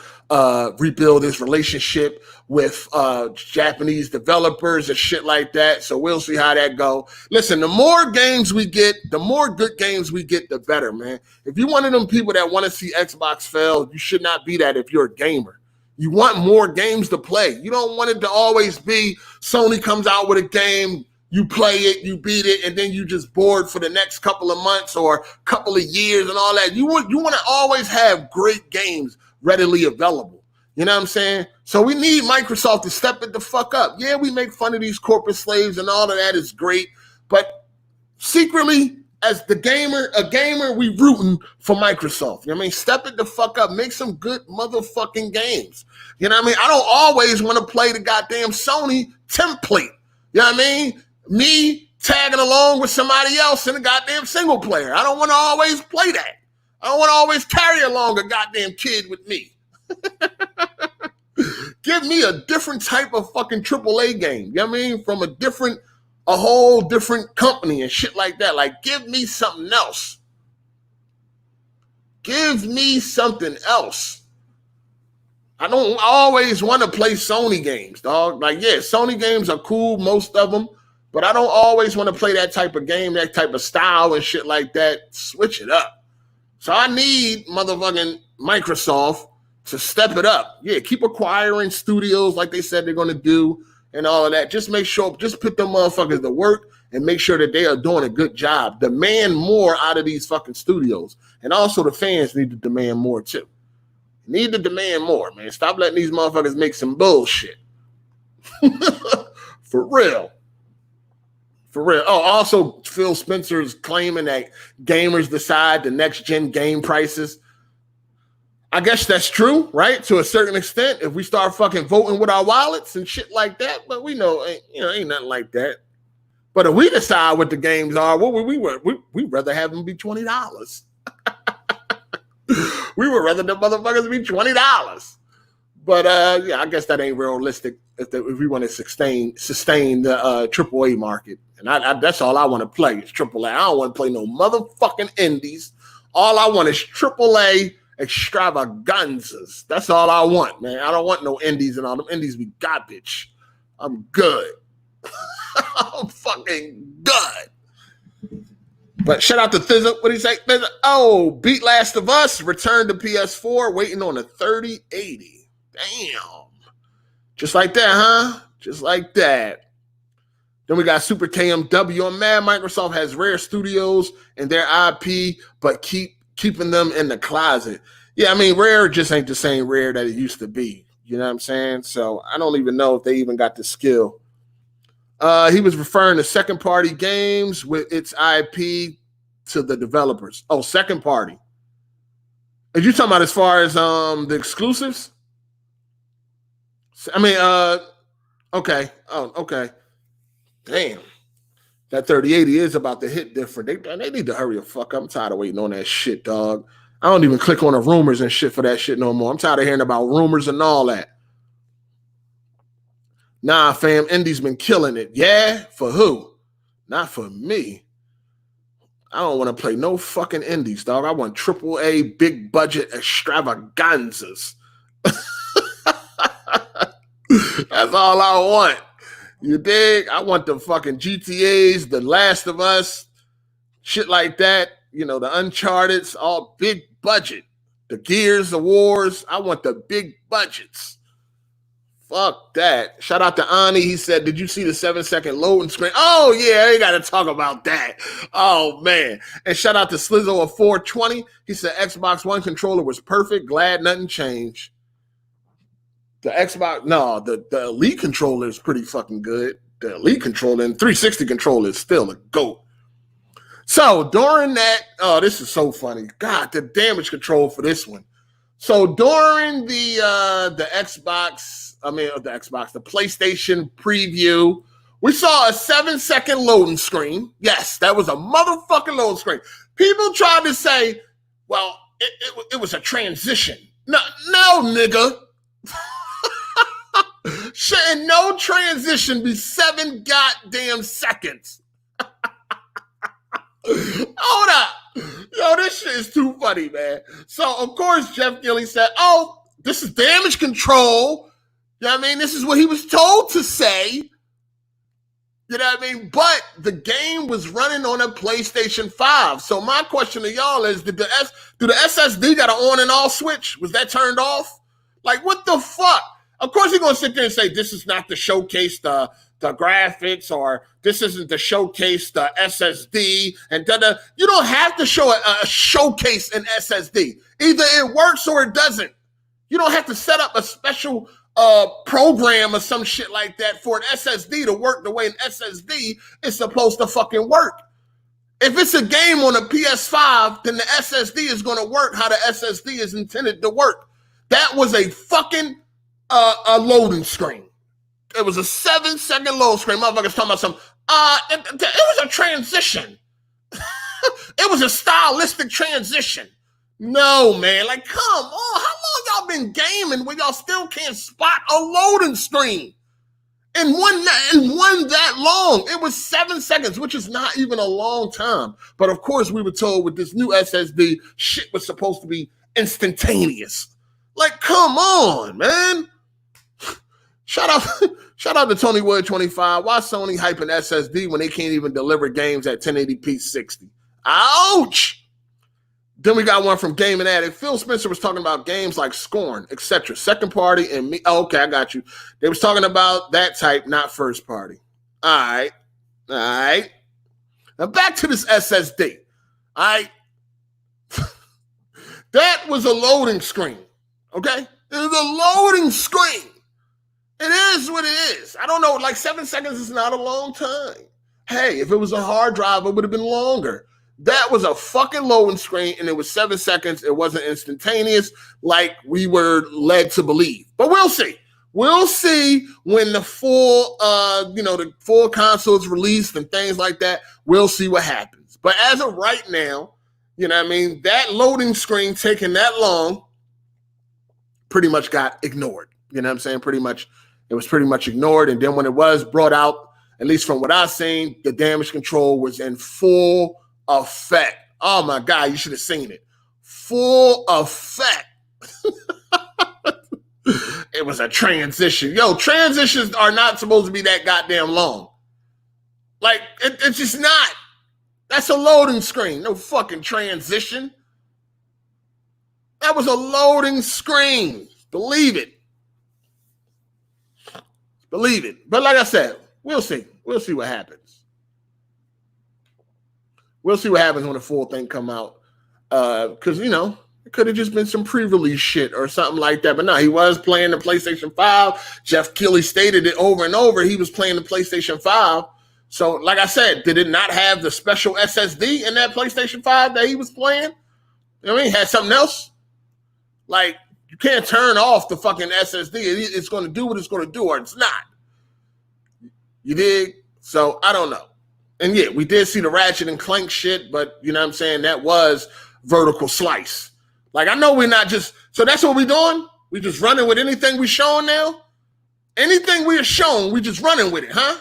his relationship with Japanese developers and shit like that. So we'll see how that go. Listen, the more games we get, the more good games we get, the better, man. If you're one of them people that want to see Xbox fail, you should not be that if you're a gamer. You want more games to play. You don't want it to always be Sony comes out with a game, you play it, you beat it, and then you just bored for the next couple of months or couple of years and all that. You want to always have great games readily available. You know what I'm saying? So we need Microsoft to step it the fuck up. Yeah, we make fun of these corporate slaves and all of that is great, but secretly, as a gamer, we rooting for Microsoft. You know what I mean? Step it the fuck up. Make some good motherfucking games. You know what I mean? I don't always want to play the goddamn Sony template. You know what I mean? Me tagging along with somebody else in a goddamn single player. I don't want to always play that. I don't want to always carry along a goddamn kid with me. Give me a different type of fucking AAA game. You know what I mean? From a whole different company and shit like that. Like, give me something else. Give me something else. I don't always want to play Sony games, dog. Like, yeah, Sony games are cool, most of them, but I don't always want to play that type of game, that type of style and shit like that. Switch it up. So I need motherfucking Microsoft to step it up. Yeah, keep acquiring studios like they said they're going to do and all of that. Just put them motherfuckers to work and make sure that they are doing a good job. Demand more out of these fucking studios. And also the fans need to demand more too. Need to demand more, man. Stop letting these motherfuckers make some bullshit. For real. For real. Oh, also Phil Spencer's claiming that gamers decide the next gen game prices. I guess that's true, right? To a certain extent, if we start fucking voting with our wallets and shit like that, but we know, ain't nothing like that. But if we decide what the games are, we'd rather have them be $20. We would rather the motherfuckers be $20. But yeah, I guess that ain't realistic if we want to sustain the AAA market. And that's all I want to play is AAA. I don't want to play no motherfucking indies. All I want is AAA extravaganzas. That's all I want, man. I don't want no indies and all them indies be garbage. I'm good. I'm fucking good. But shout out to Thizza. What do you say? Thizza? Oh, beat Last of Us. Returned to PS4. Waiting on a 3080. Damn. Just like that, huh? Just like that. Then we got Super KMW. I'm mad Microsoft has Rare Studios and their IP, but keeping them in the closet. Yeah, I mean, Rare just ain't the same Rare that it used to be. You know what I'm saying? So I don't even know if they even got the skill. He was referring to second-party games with its IP to the developers. Oh, second party. Are you talking about as far as the exclusives? I mean, okay. Oh, okay. Damn. That 3080 is about to hit different. They need to hurry the fuck up. I'm tired of waiting on that shit, dog. I don't even click on the rumors and shit for that shit no more. I'm tired of hearing about rumors and all that. Nah, fam, Indy's been killing it. Yeah? For who? Not for me. I don't want to play no fucking indies, dog. I want AAA, big budget extravaganzas. That's all I want. You dig? I want the fucking GTAs, the Last of Us, shit like that. You know, the Uncharted's, all big budget. The Gears, the Wars. I want the big budgets. Fuck that. Shout out to Ani. He said, did you see the 7-second loading screen? Oh, yeah, I got to talk about that. Oh, man. And shout out to Slizzo of 420. He said, Xbox One controller was perfect. Glad nothing changed. The Xbox, no, the Elite controller is pretty fucking good. The Elite controller and 360 controller is still a GOAT. So during that, oh, this is so funny. God, the damage control for this one. So during the PlayStation preview, we saw a 7-second loading screen. Yes, that was a motherfucking loading screen. People tried to say, well, it was a transition. No, nigga. Shouldn't no transition be 7 goddamn seconds? Hold up. Yo, this shit is too funny, man. So, of course, Jeff Gilley said, oh, this is damage control. You know what I mean? This is what he was told to say. You know what I mean? But the game was running on a PlayStation 5. So my question to y'all is, do the SSD got an on and off switch? Was that turned off? Like, what the fuck? Of course, he's going to sit there and say, this is not to showcase the graphics, or this isn't to showcase the SSD. And you don't have to show a showcase an SSD. Either it works or it doesn't. You don't have to set up a special program or some shit like that for an SSD to work the way an SSD is supposed to fucking work. If it's a game on a PS5, then the SSD is going to work how the SSD is intended to work. That was a fucking a loading screen. It was a 7-second load screen. Motherfuckers talking about some. It was a transition. It was a stylistic transition. No, man. Like, come on. How long y'all been gaming when y'all still can't spot a loading screen? And one that long. It was 7 seconds, which is not even a long time. But of course, we were told with this new SSD, shit was supposed to be instantaneous. Like, come on, man. Shout out to Tony Wood 25. Why Sony hyping SSD when they can't even deliver games at 1080p 60? Ouch! Then we got one from Gaming Addict. Phil Spencer was talking about games like Scorn, etc. Second party and me. Oh, okay, I got you. They was talking about that type, not first party. All right. Now back to this SSD. All right. That was a loading screen. Okay? It was a loading screen. It is what it is. I don't know. Like 7 seconds is not a long time. Hey, if it was a hard drive, it would have been longer. That was a fucking loading screen, and it was 7 seconds. It wasn't instantaneous like we were led to believe. But we'll see. We'll see when the full, the full console is released and things like that. We'll see what happens. But as of right now, you know what I mean, that loading screen taking that long pretty much got ignored. You know what I'm saying? It was pretty much ignored. And then when it was brought out, at least from what I've seen, the damage control was in full effect. Oh my God, you should have seen it. Full effect. It was a transition. Yo, transitions are not supposed to be that goddamn long. Like, it's just not. That's a loading screen. No fucking transition. That was a loading screen. Believe it. Believe it. But like I said, we'll see. We'll see what happens. We'll see what happens when the full thing come out. Because, it could have just been some pre-release shit or something like that. But no, he was playing the PlayStation 5. Jeff Keighley stated it over and over. He was playing the PlayStation 5. So, like I said, did it not have the special SSD in that PlayStation 5 that he was playing? You know what I mean? Had something else? Like, you can't turn off the fucking SSD. It's going to do what it's going to do, or it's not. You dig? So, I don't know. And yeah, we did see the Ratchet and Clank shit, but you know what I'm saying? That was vertical slice. Like, I know we're not just... So that's what we're doing? We just running with anything we showing now? Anything we are shown, we just running with it, huh?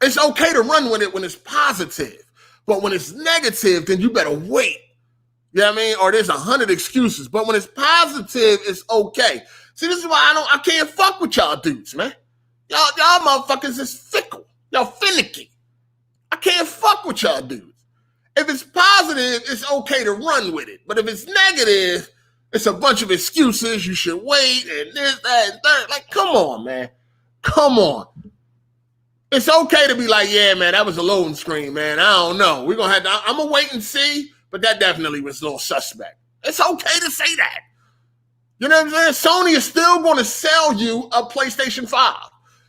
It's okay to run with it when it's positive. But when it's negative, then you better wait. You know what I mean? Or there's 100 excuses. But when it's positive, it's okay. See, this is why I can't fuck with y'all dudes, man. Y'all motherfuckers is fickle. Y'all finicky. I can't fuck with y'all dudes. If it's positive, it's okay to run with it. But if it's negative, it's a bunch of excuses. You should wait and this, that, and third. Like, come on, man. Come on. It's okay to be like, yeah, man, that was a loading screen, man. I don't know. I'm going to wait and see. But that definitely was a little suspect. It's okay to say that. You know what I'm saying? Sony is still going to sell you a PlayStation 5.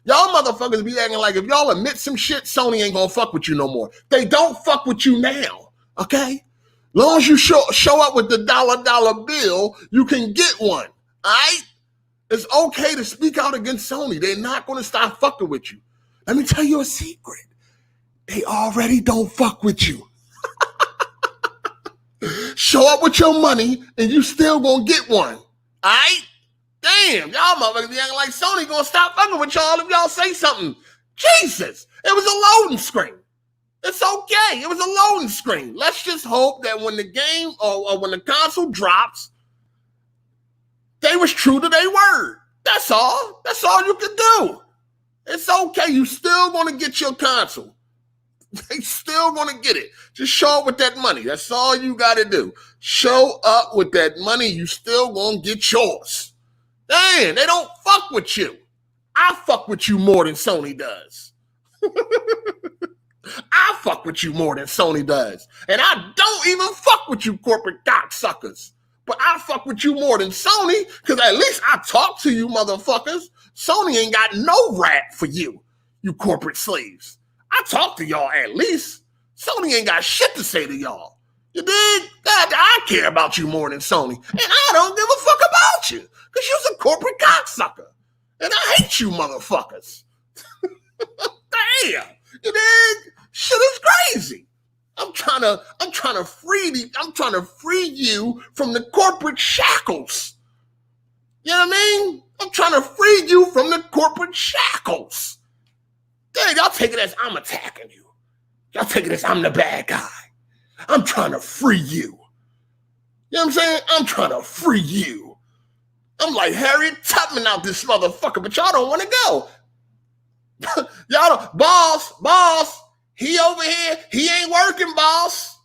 Y'all motherfuckers be acting like if y'all admit some shit, Sony ain't gonna fuck with you no more. They don't fuck with you now, okay? Long as you show up with the dollar bill, you can get one, all right? It's okay to speak out against Sony. They're not gonna stop fucking with you. Let me tell you a secret. They already don't fuck with you. Show up with your money and you still gonna get one, all right? Damn, y'all motherfuckers be acting like Sony gonna stop fucking with y'all if y'all say something. Jesus, it was a loading screen. It's okay, it was a loading screen. Let's just hope that when the game or when the console drops, they was true to their word. That's all. That's all you can do. It's okay, you still gonna get your console. They still gonna get it. Just show up with that money. That's all you gotta do. Show up with that money, you still gonna get yours. Damn, they don't fuck with you. I fuck with you more than Sony does. I fuck with you more than Sony does. And I don't even fuck with you corporate cocksuckers. But I fuck with you more than Sony, because at least I talk to you motherfuckers. Sony ain't got no rap for you, you corporate slaves. I talk to y'all at least. Sony ain't got shit to say to y'all. You dig? God, I care about you more than Sony. And I don't give a fuck about you. Because you're a corporate cocksucker. And I hate you motherfuckers. Damn. You dig? Shit is crazy. I'm trying to free you from the corporate shackles. You know what I mean? I'm trying to free you from the corporate shackles. Dang, y'all take it as I'm attacking you. Y'all take it as I'm the bad guy. I'm trying to free you. You know what I'm saying? I'm trying to free you. I'm like Harriet Tubman out this motherfucker, but y'all don't want to go. Y'all don't, boss, he over here, he ain't working, boss.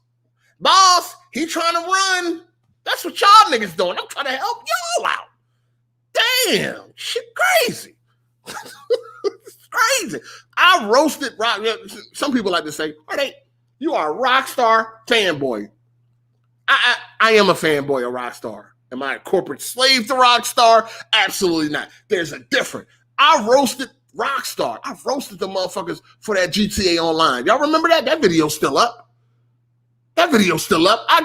Boss, he trying to run. That's what y'all niggas doing. I'm trying to help y'all out. Damn, shit crazy. It's crazy. I roasted rock. Some people like to say, you are a rock star fanboy. I am a fanboy of Rockstar. Am I a corporate slave to Rockstar? Absolutely not. There's a difference. I roasted Rockstar. I roasted the motherfuckers for that GTA Online. Y'all remember that? That video's still up. I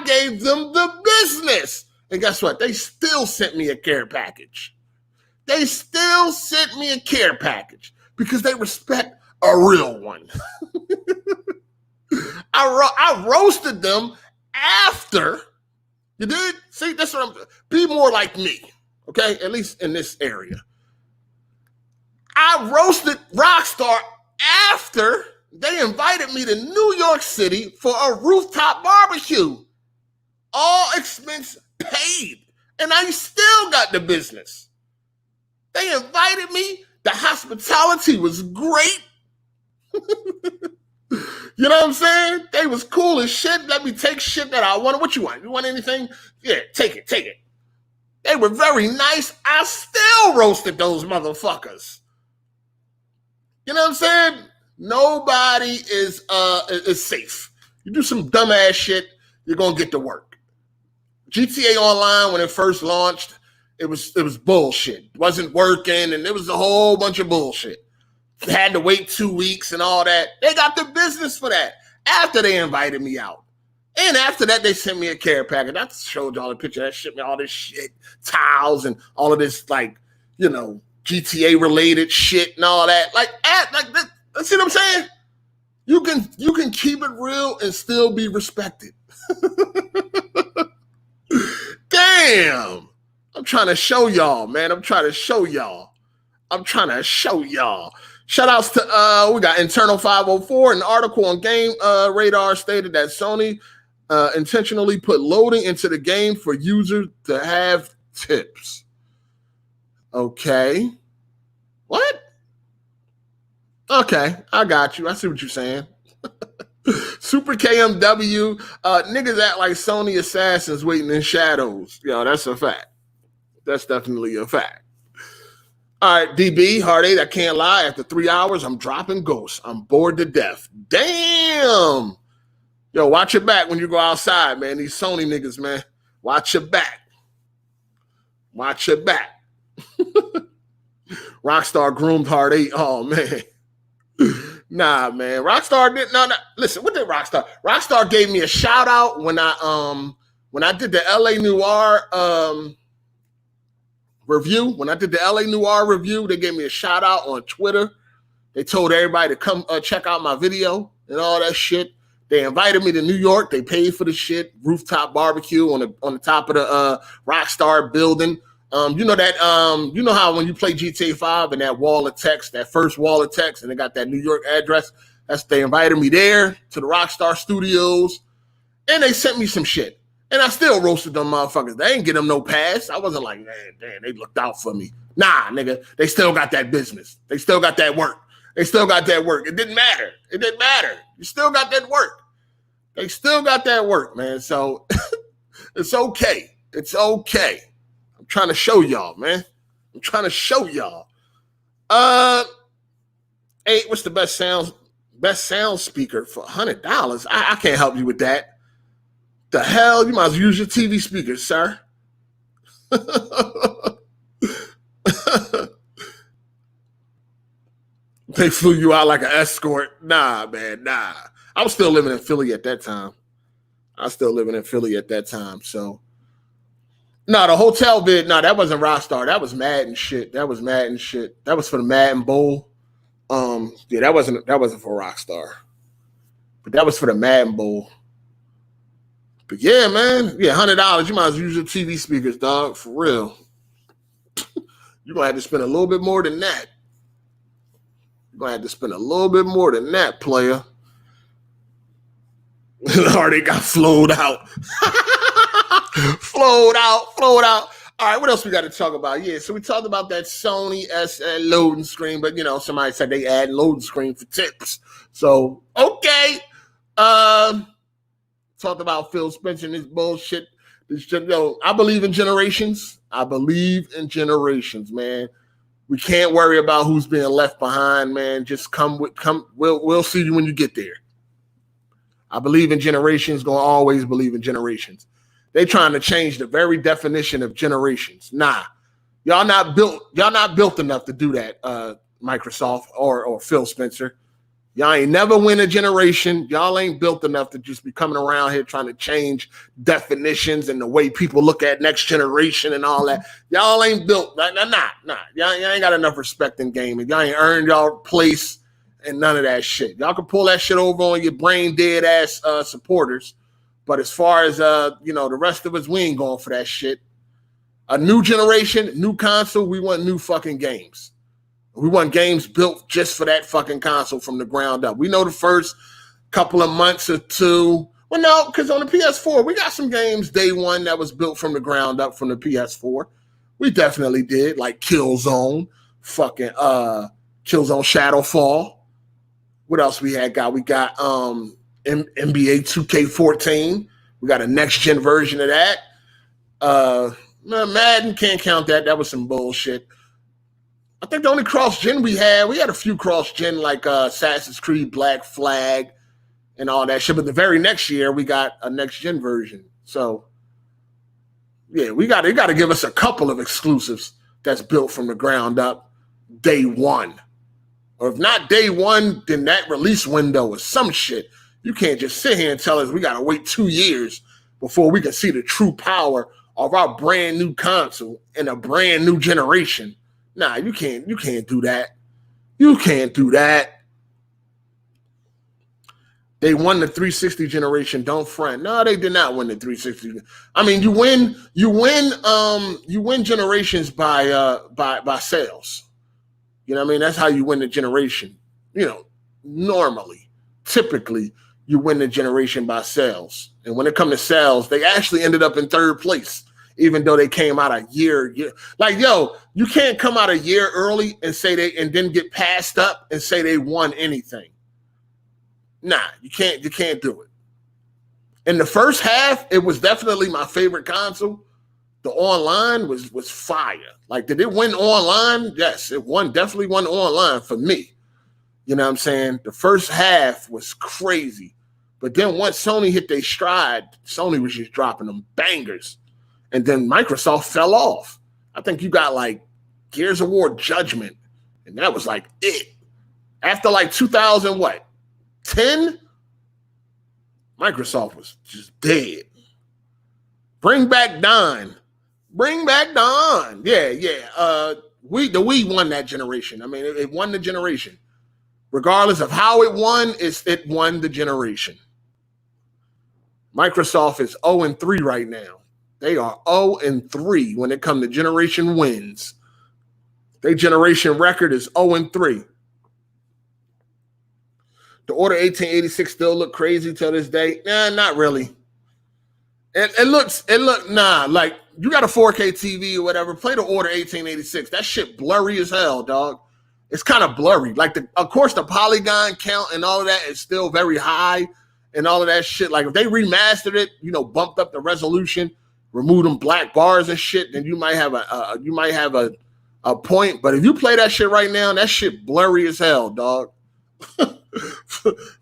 gave them the business. And guess what? They still sent me a care package. Because they respect a real one. I roasted them after. You did? See, that's what be more like me, okay? At least in this area. I roasted Rockstar after they invited me to New York City for a rooftop barbecue. All expense paid. And I still got the business. They invited me. The hospitality was great. You know what I'm saying? They was cool as shit. Let me take shit that I wanted. What you want? You want anything? Yeah, take it. They were very nice. I still roasted those motherfuckers. You know what I'm saying? Nobody is safe. You do some dumbass shit, you're gonna get to work. GTA Online, when it first launched, it was bullshit. It wasn't working, and it was a whole bunch of bullshit. Had to wait 2 weeks and all that. They got the business for that after they invited me out. And after that, they sent me a care package. I showed y'all a picture of that shit, all this shit, tiles and all of this, like, you know, GTA related shit and all that. Like see what I'm saying? You can keep it real and still be respected. Damn. I'm trying to show y'all, man. I'm trying to show y'all. Shout outs to, we got Internal 504. An article on Game Radar stated that Sony intentionally put loading into the game for users to have tips. Okay. What? Okay, I got you. I see what you're saying. Super KMW, niggas act like Sony assassins waiting in shadows. Yo, that's a fact. That's definitely a fact. All right, DB, Hard8, I can't lie. After 3 hours, I'm dropping ghosts. I'm bored to death. Damn. Yo, watch your back when you go outside, man. These Sony niggas, man. Watch your back. Rockstar groomed Hard8. Oh, man. Nah, man. Rockstar didn't. No. Listen, what did Rockstar? Rockstar gave me a shout out when I did the LA Noire review. When I did the LA Noire review, they gave me a shout out on Twitter. They told everybody to come check out my video and all that shit. They invited me to New York. They paid for the shit. Rooftop barbecue on the top of the Rockstar building. You know that you know how when you play GTA 5 and that wall of text, that first wall of text, and they got that New York address. They invited me there to the Rockstar Studios, and they sent me some shit. And I still roasted them motherfuckers. They ain't get them no pass. I wasn't like, man, damn, they looked out for me. Nah, nigga, they still got that business. They still got that work. It didn't matter. You still got that work. They still got that work, man. So it's okay. I'm trying to show y'all, man. Hey, what's the best sound speaker for $100? I can't help you with that. The hell? You might as well use your TV speakers, sir. They flew you out like an escort. Nah, man, nah. I was still living in Philly at that time. So, no, the hotel bid, no, that wasn't Rockstar. That was Madden shit. That was for the Madden Bowl. Yeah, that wasn't for Rockstar. But that was for the Madden Bowl. But yeah, man. Yeah, $100. You might as well use your TV speakers, dog. For real. You're going to have to spend a little bit more than that. Player. Already got flowed out. flowed out. All right, what else we got to talk about? Yeah, so we talked about that Sony loading screen, but, somebody said they add loading screen for tips. So, okay. Talked about Phil Spencer and his bullshit. I believe in generations. Man. We can't worry about who's being left behind, man. Just come. We'll see you when you get there. I believe in generations, gonna always believe in generations. They trying to change the very definition of generations. Nah. Y'all not built enough to do that, Microsoft or Phil Spencer. Y'all ain't never win a generation. Y'all ain't built enough to just be coming around here trying to change definitions and the way people look at next generation and all that. Y'all ain't built. Nah. Y'all ain't got enough respect in gaming. Y'all ain't earned y'all place and none of that shit. Y'all can pull that shit over on your brain dead ass supporters. But as far as the rest of us, we ain't going for that shit. A new generation, new console, we want new fucking games. We want games built just for that fucking console from the ground up. We know the first couple of months or two. Well, no, because on the PS4, we got some games day one that was built from the ground up from the PS4. We definitely did, like Killzone, fucking Killzone Shadowfall. What else we got? We got NBA 2K14. We got a next-gen version of that. Madden, can't count that. That was some bullshit. I think the only cross-gen we had a few cross-gen like Assassin's Creed Black Flag and all that shit. But the very next year, we got a next-gen version. So, yeah, they got to give us a couple of exclusives that's built from the ground up day one. Or if not day one, then that release window is some shit. You can't just sit here and tell us we got to wait 2 years before we can see the true power of our brand new console in a brand new generation. Nah, you can't do that. You can't do that. They won the 360 generation. Don't front. No, they did not win the 360. I mean, you win generations by sales. You know what I mean? That's how you win the generation. Normally, typically, you win the generation by sales. And when it comes to sales, they actually ended up in third place. Even though they came out a year. Like, yo, you can't come out a year early and and then get passed up and say they won anything. Nah, you can't do it. In the first half, it was definitely my favorite console. The online was fire. Like, did it win online? Yes, it definitely won online for me. You know what I'm saying? The first half was crazy. But then once Sony hit their stride, Sony was just dropping them bangers. And then Microsoft fell off. I think you got like Gears of War Judgment. And that was like it. After like 2010, Microsoft was just dead. Bring back Don. Yeah. The Wii won that generation. I mean, it won the generation. Regardless of how it won, it won the generation. Microsoft is 0-3 right now. They are 0-3 when it comes to generation wins. Their generation record is 0-3. The Order 1886 still look crazy till this day. Nah, not really. Like you got a 4K TV or whatever, play the Order 1886. That shit blurry as hell, dog. It's kind of blurry. Like, of course, the polygon count and all of that is still very high and all of that shit. Like, if they remastered it, bumped up the resolution, remove them black bars and shit, then you might have a point. But if you play that shit right now, that shit blurry as hell, dog.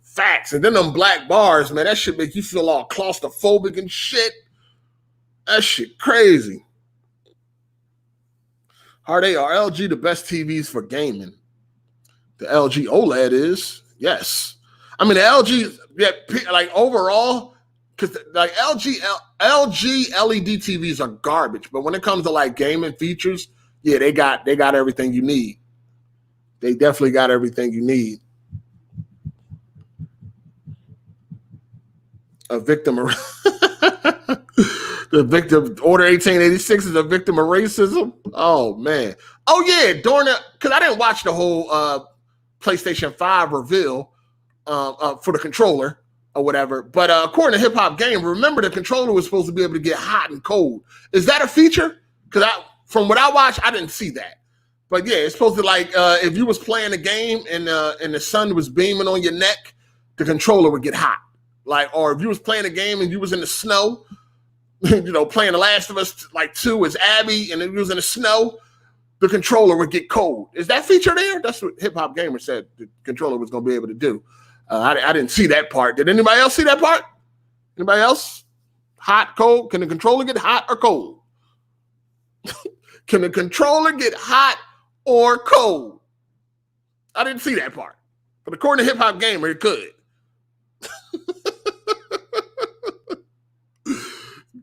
Facts. And then them black bars, man, that shit make you feel all claustrophobic and shit. That shit crazy. Are LG the best TVs for gaming? The LG OLED is, yes. I mean, the LG, yeah, like overall, because like LG LED TVs are garbage. But when it comes to like gaming features, yeah, they got everything you need. They definitely got everything you need. A victim of the victim Order 1886 is a victim of racism. Oh man. Oh yeah, because I didn't watch the whole PlayStation 5 reveal for the controller or whatever. But according to Hip Hop Game, remember the controller was supposed to be able to get hot and cold. Is that a feature? Because from what I watched, I didn't see that. But yeah, it's supposed to like if you was playing a game and the sun was beaming on your neck, the controller would get hot. Like, or if you was playing a game and you was in the snow, you know, playing The Last of Us like 2 as Abby, and if you was in the snow, the controller would get cold. Is that feature there? That's what Hip Hop Gamer said the controller was going to be able to do. I didn't see that part. Did anybody else see that part? Anybody else? Hot, cold? Can the controller get hot or cold? Can the controller get hot or cold? I didn't see that part. But according to Hip Hop Gamer, it could.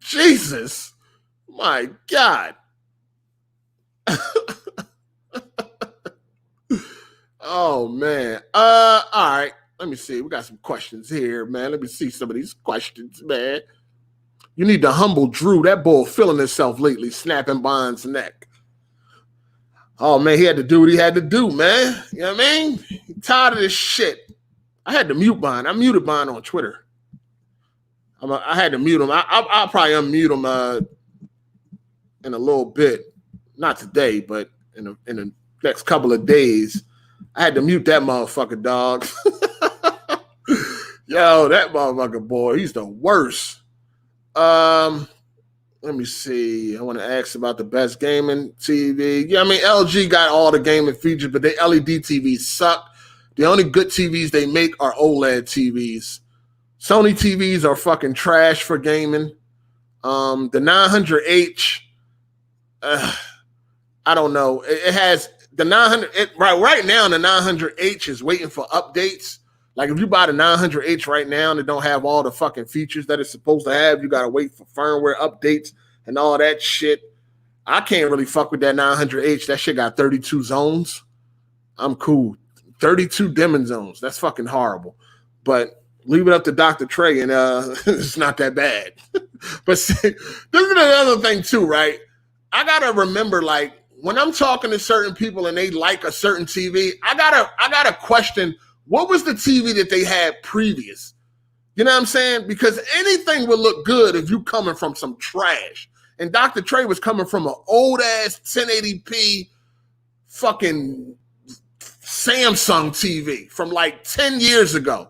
Jesus. My God. Oh, man. All right. Let me see. We got some questions here, man. Let me see some of these questions, man. You need to humble Drew. That bull feeling himself lately, snapping Bond's neck. Oh, man, he had to do what he had to do, man. You know what I mean? He tired of this shit. I had to mute Bond. I muted Bond on Twitter. I had to mute him. I'll probably unmute him in a little bit. Not today, but in the next couple of days. I had to mute that motherfucker, dog. Yo, that motherfucker boy, he's the worst. Let me see. I want to ask about the best gaming TV. Yeah, I mean, LG got all the gaming features, but the LED TVs suck. The only good TVs they make are OLED TVs. Sony TVs are fucking trash for gaming. The 900H, I don't know. It has the 900. Right now, the 900H is waiting for updates. Like if you buy the 900H right now and it don't have all the fucking features that it's supposed to have, you gotta wait for firmware updates and all that shit. I can't really fuck with that 900H. That shit got 32 zones. I'm cool. 32 dimming zones. That's fucking horrible. But leave it up to Dr. Trey, and it's not that bad. But see, this is another thing too, right? I gotta remember, like, when I'm talking to certain people and they like a certain TV, I gotta question what was the TV that they had previous. You know what I'm saying? Because anything would look good if you coming from some trash. And Dr. Trey was coming from an old ass 1080p fucking Samsung TV from like 10 years ago.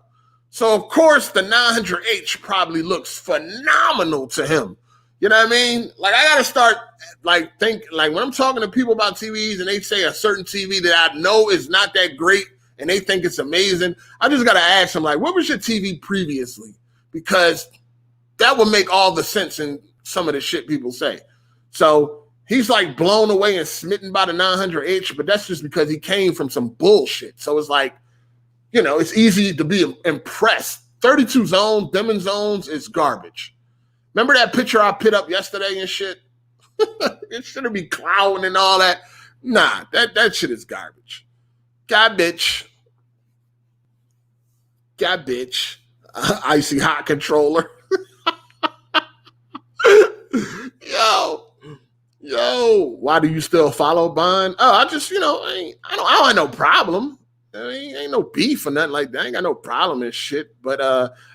So of course the 900H probably looks phenomenal to him. You know what I mean? Like I gotta start when I'm talking to people about TVs and they say a certain TV that I know is not that great and they think it's amazing, I just gotta ask them, like, what was your TV previously? Because that would make all the sense in some of the shit people say. So he's like blown away and smitten by the 900H, but that's just because he came from some bullshit. So it's like, you know, it's easy to be impressed. 32 zones, dimming zones is garbage. Remember that picture I put up yesterday and shit? It shouldn't be clouding and all that. Nah, that shit is garbage. Garbage. Icy hot controller. Yo, why do you still follow Bond? Oh, I just, I don't have no problem. Ain't no beef or nothing like that. I ain't got no problem and shit. But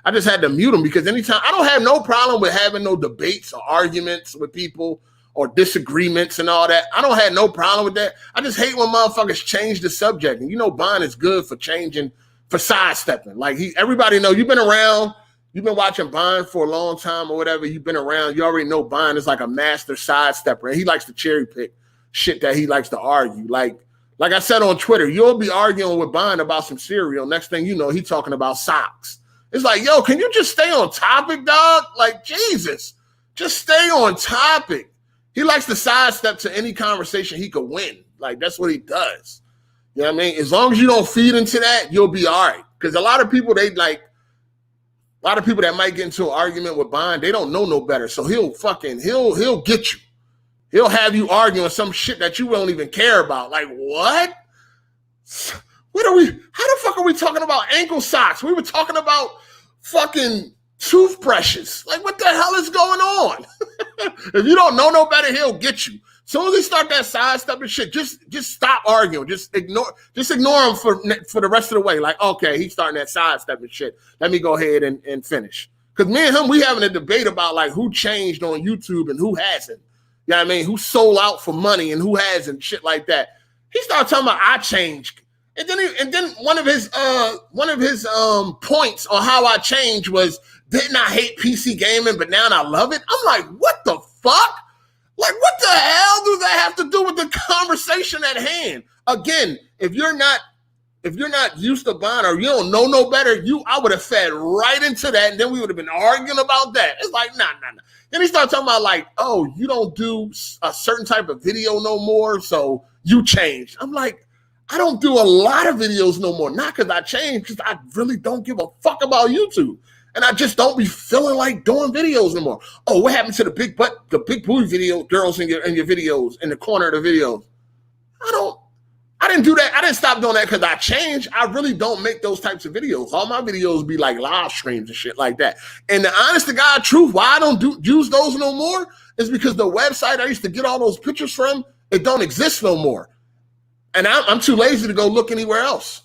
I just had to mute him because anytime I don't have no problem with having no debates or arguments with people or disagreements and all that. I don't have no problem with that. I just hate when motherfuckers change the subject. And Bond is good for changing, for sidestepping. Like everybody know you've been around. You've been watching Bond for a long time or whatever. You've been around. You already know Bond is like a master sidestepper. And he likes to cherry pick shit that he likes to argue. Like I said on Twitter, you'll be arguing with Bond about some cereal. Next thing you know, he's talking about socks. It's like, yo, can you just stay on topic, dog? Like, Jesus, just stay on topic. He likes to sidestep to any conversation he could win. Like, that's what he does. You know what I mean? As long as you don't feed into that, you'll be all right. Because a lot of people that might get into an argument with Bond, they don't know no better. So he'll get you. He'll have you arguing some shit that you don't even care about. Like, what? How the fuck are we talking about ankle socks? We were talking about fucking toothbrushes. Like, what the hell is going on? If you don't know no better, he'll get you. As soon as he start that sidestepping shit, just stop arguing. Just ignore him for the rest of the way. Like, okay, he's starting that sidestepping shit. Let me go ahead and finish. Because me and him, we having a debate about like who changed on YouTube and who hasn't. You know what I mean? Who sold out for money and who hasn't, shit like that. He started talking about I changed. And then one of his points on how I changed was, didn't I hate PC gaming, but now I love it? I'm like, what the fuck? Like, what the hell do that have to do with the conversation at hand? Again, if you're not used to Bond or you don't know no better, I would have fed right into that, and then we would have been arguing about that. It's like, nah. Then he started talking about like, oh, you don't do a certain type of video no more, so you changed. I'm like, I don't do a lot of videos no more. Not because I changed, because I really don't give a fuck about YouTube. And I just don't be feeling like doing videos no more. Oh, what happened to the big booty video girls in your videos, in the corner of the videos? I didn't do that. I didn't stop doing that because I changed. I really don't make those types of videos. All my videos be like live streams and shit like that. And the honest to God truth, why I don't use those no more is because the website I used to get all those pictures from, it don't exist no more. And I'm too lazy to go look anywhere else.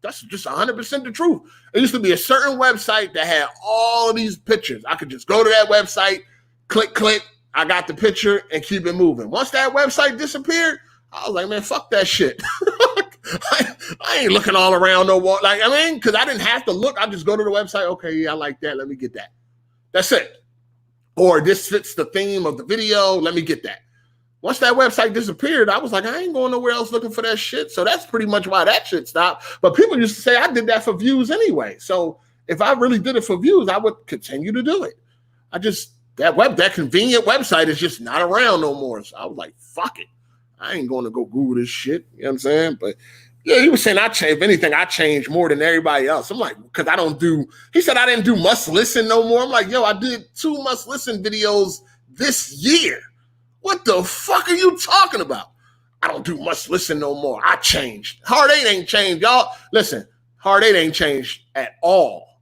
That's just 100% the truth. There used to be a certain website that had all of these pictures. I could just go to that website, click, I got the picture, and keep it moving. Once that website disappeared, I was like, man, fuck that shit. I ain't looking all around no more. Like, I mean, because I didn't have to look. I just go to the website. Okay, yeah, I like that. Let me get that. That's it. Or this fits the theme of the video. Let me get that. Once that website disappeared, I was like, I ain't going nowhere else looking for that shit. So that's pretty much why that shit stopped. But people used to say I did that for views anyway. So if I really did it for views, I would continue to do it. That convenient website is just not around no more. So I was like, fuck it. I ain't going to go Google this shit. You know what I'm saying? But yeah, he was saying if anything, I changed more than everybody else. I'm like, because he said I didn't do must listen no more. I'm like, yo, I did 2 must listen videos this year. What the fuck are you talking about? I don't do must listen no more. I changed. Hard 8 ain't changed, y'all. Listen, Hard 8 ain't changed at all.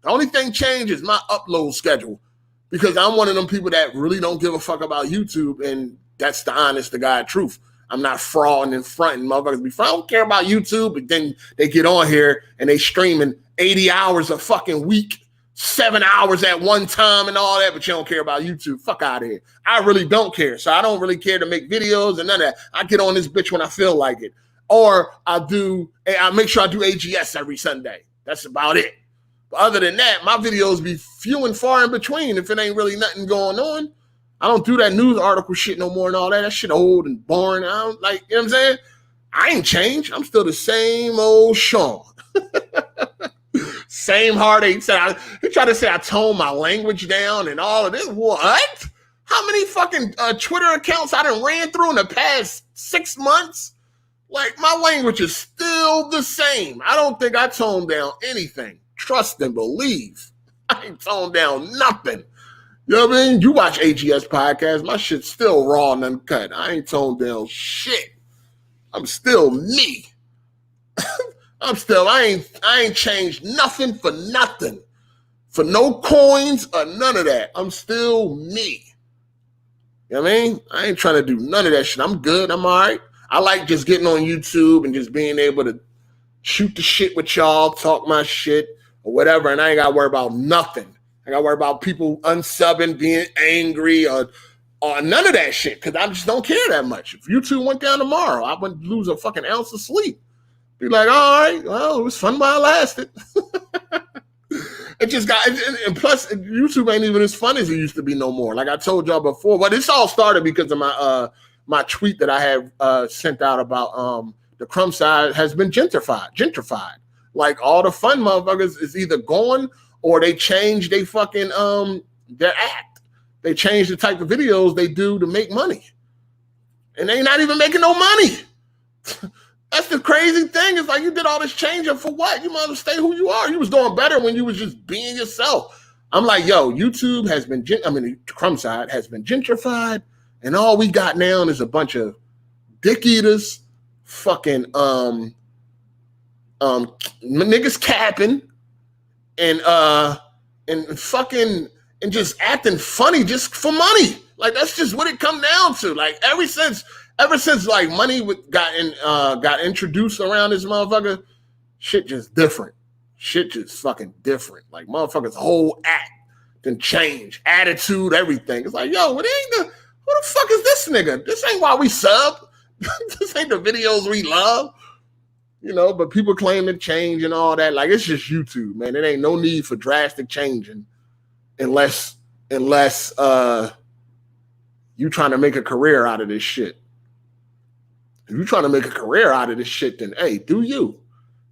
The only thing changed is my upload schedule because I'm one of them people that really don't give a fuck about YouTube, and that's the honest to God truth. I'm not frauding and fronting. Motherfuckers I don't care about YouTube, but then they get on here and they streaming 80 hours a fucking week, 7 hours at one time and all that, but you don't care about YouTube. Fuck out of here. I really don't care. So I don't really care to make videos and none of that. I get on this bitch when I feel like it. Or I make sure I do AGS every Sunday. That's about it. But other than that, my videos be few and far in between if it ain't really nothing going on. I don't do that news article shit no more and all that. That shit old and boring. I don't like, you know what I'm saying? I ain't changed. I'm still the same old Sean. Same Hard 8. He tried to say I toned my language down and all of this. What? How many fucking Twitter accounts I done ran through in the past 6 months? Like, my language is still the same. I don't think I toned down anything. Trust and believe. I ain't toned down nothing. You know what I mean? You watch AGS podcast, my shit's still raw and uncut. I ain't toned down shit. I'm still me. I ain't changed nothing for nothing. For no coins or none of that. I'm still me. You know what I mean? I ain't trying to do none of that shit. I'm good. I'm all right. I like just getting on YouTube and just being able to shoot the shit with y'all, talk my shit or whatever, and I ain't got to worry about nothing. I got to worry about people unsubbing, being angry, or none of that shit, because I just don't care that much. If YouTube went down tomorrow, I wouldn't lose a fucking ounce of sleep. Be like, all right, well, it was fun while it lasted. It just got, and plus, YouTube ain't even as fun as it used to be no more. Like I told y'all before, but this all started because of my tweet that I have sent out about the crumb side has been gentrified. Like all the fun motherfuckers is either gone or they changed they fucking their act. They changed the type of videos they do to make money. And they not even making no money. That's the crazy thing. It's like you did all this change up for what? You might as well stay who you are. You was doing better when you was just being yourself. I'm like, yo, YouTube has been, the crumb side has been gentrified, and all we got now is a bunch of dick eaters, fucking niggas capping, and fucking and just acting funny just for money. Like that's just what it come down to. Like ever since like money got introduced around this motherfucker, shit just different. Shit just fucking different. Like motherfuckers' whole act then change, attitude, everything. It's like, yo, who the fuck is this nigga? This ain't why we sub. This ain't the videos we love. You know, but people claim to change and all that. Like it's just YouTube, man. It ain't no need for drastic changing unless you trying to make a career out of this shit. If you're trying to make a career out of this shit, then hey, do you.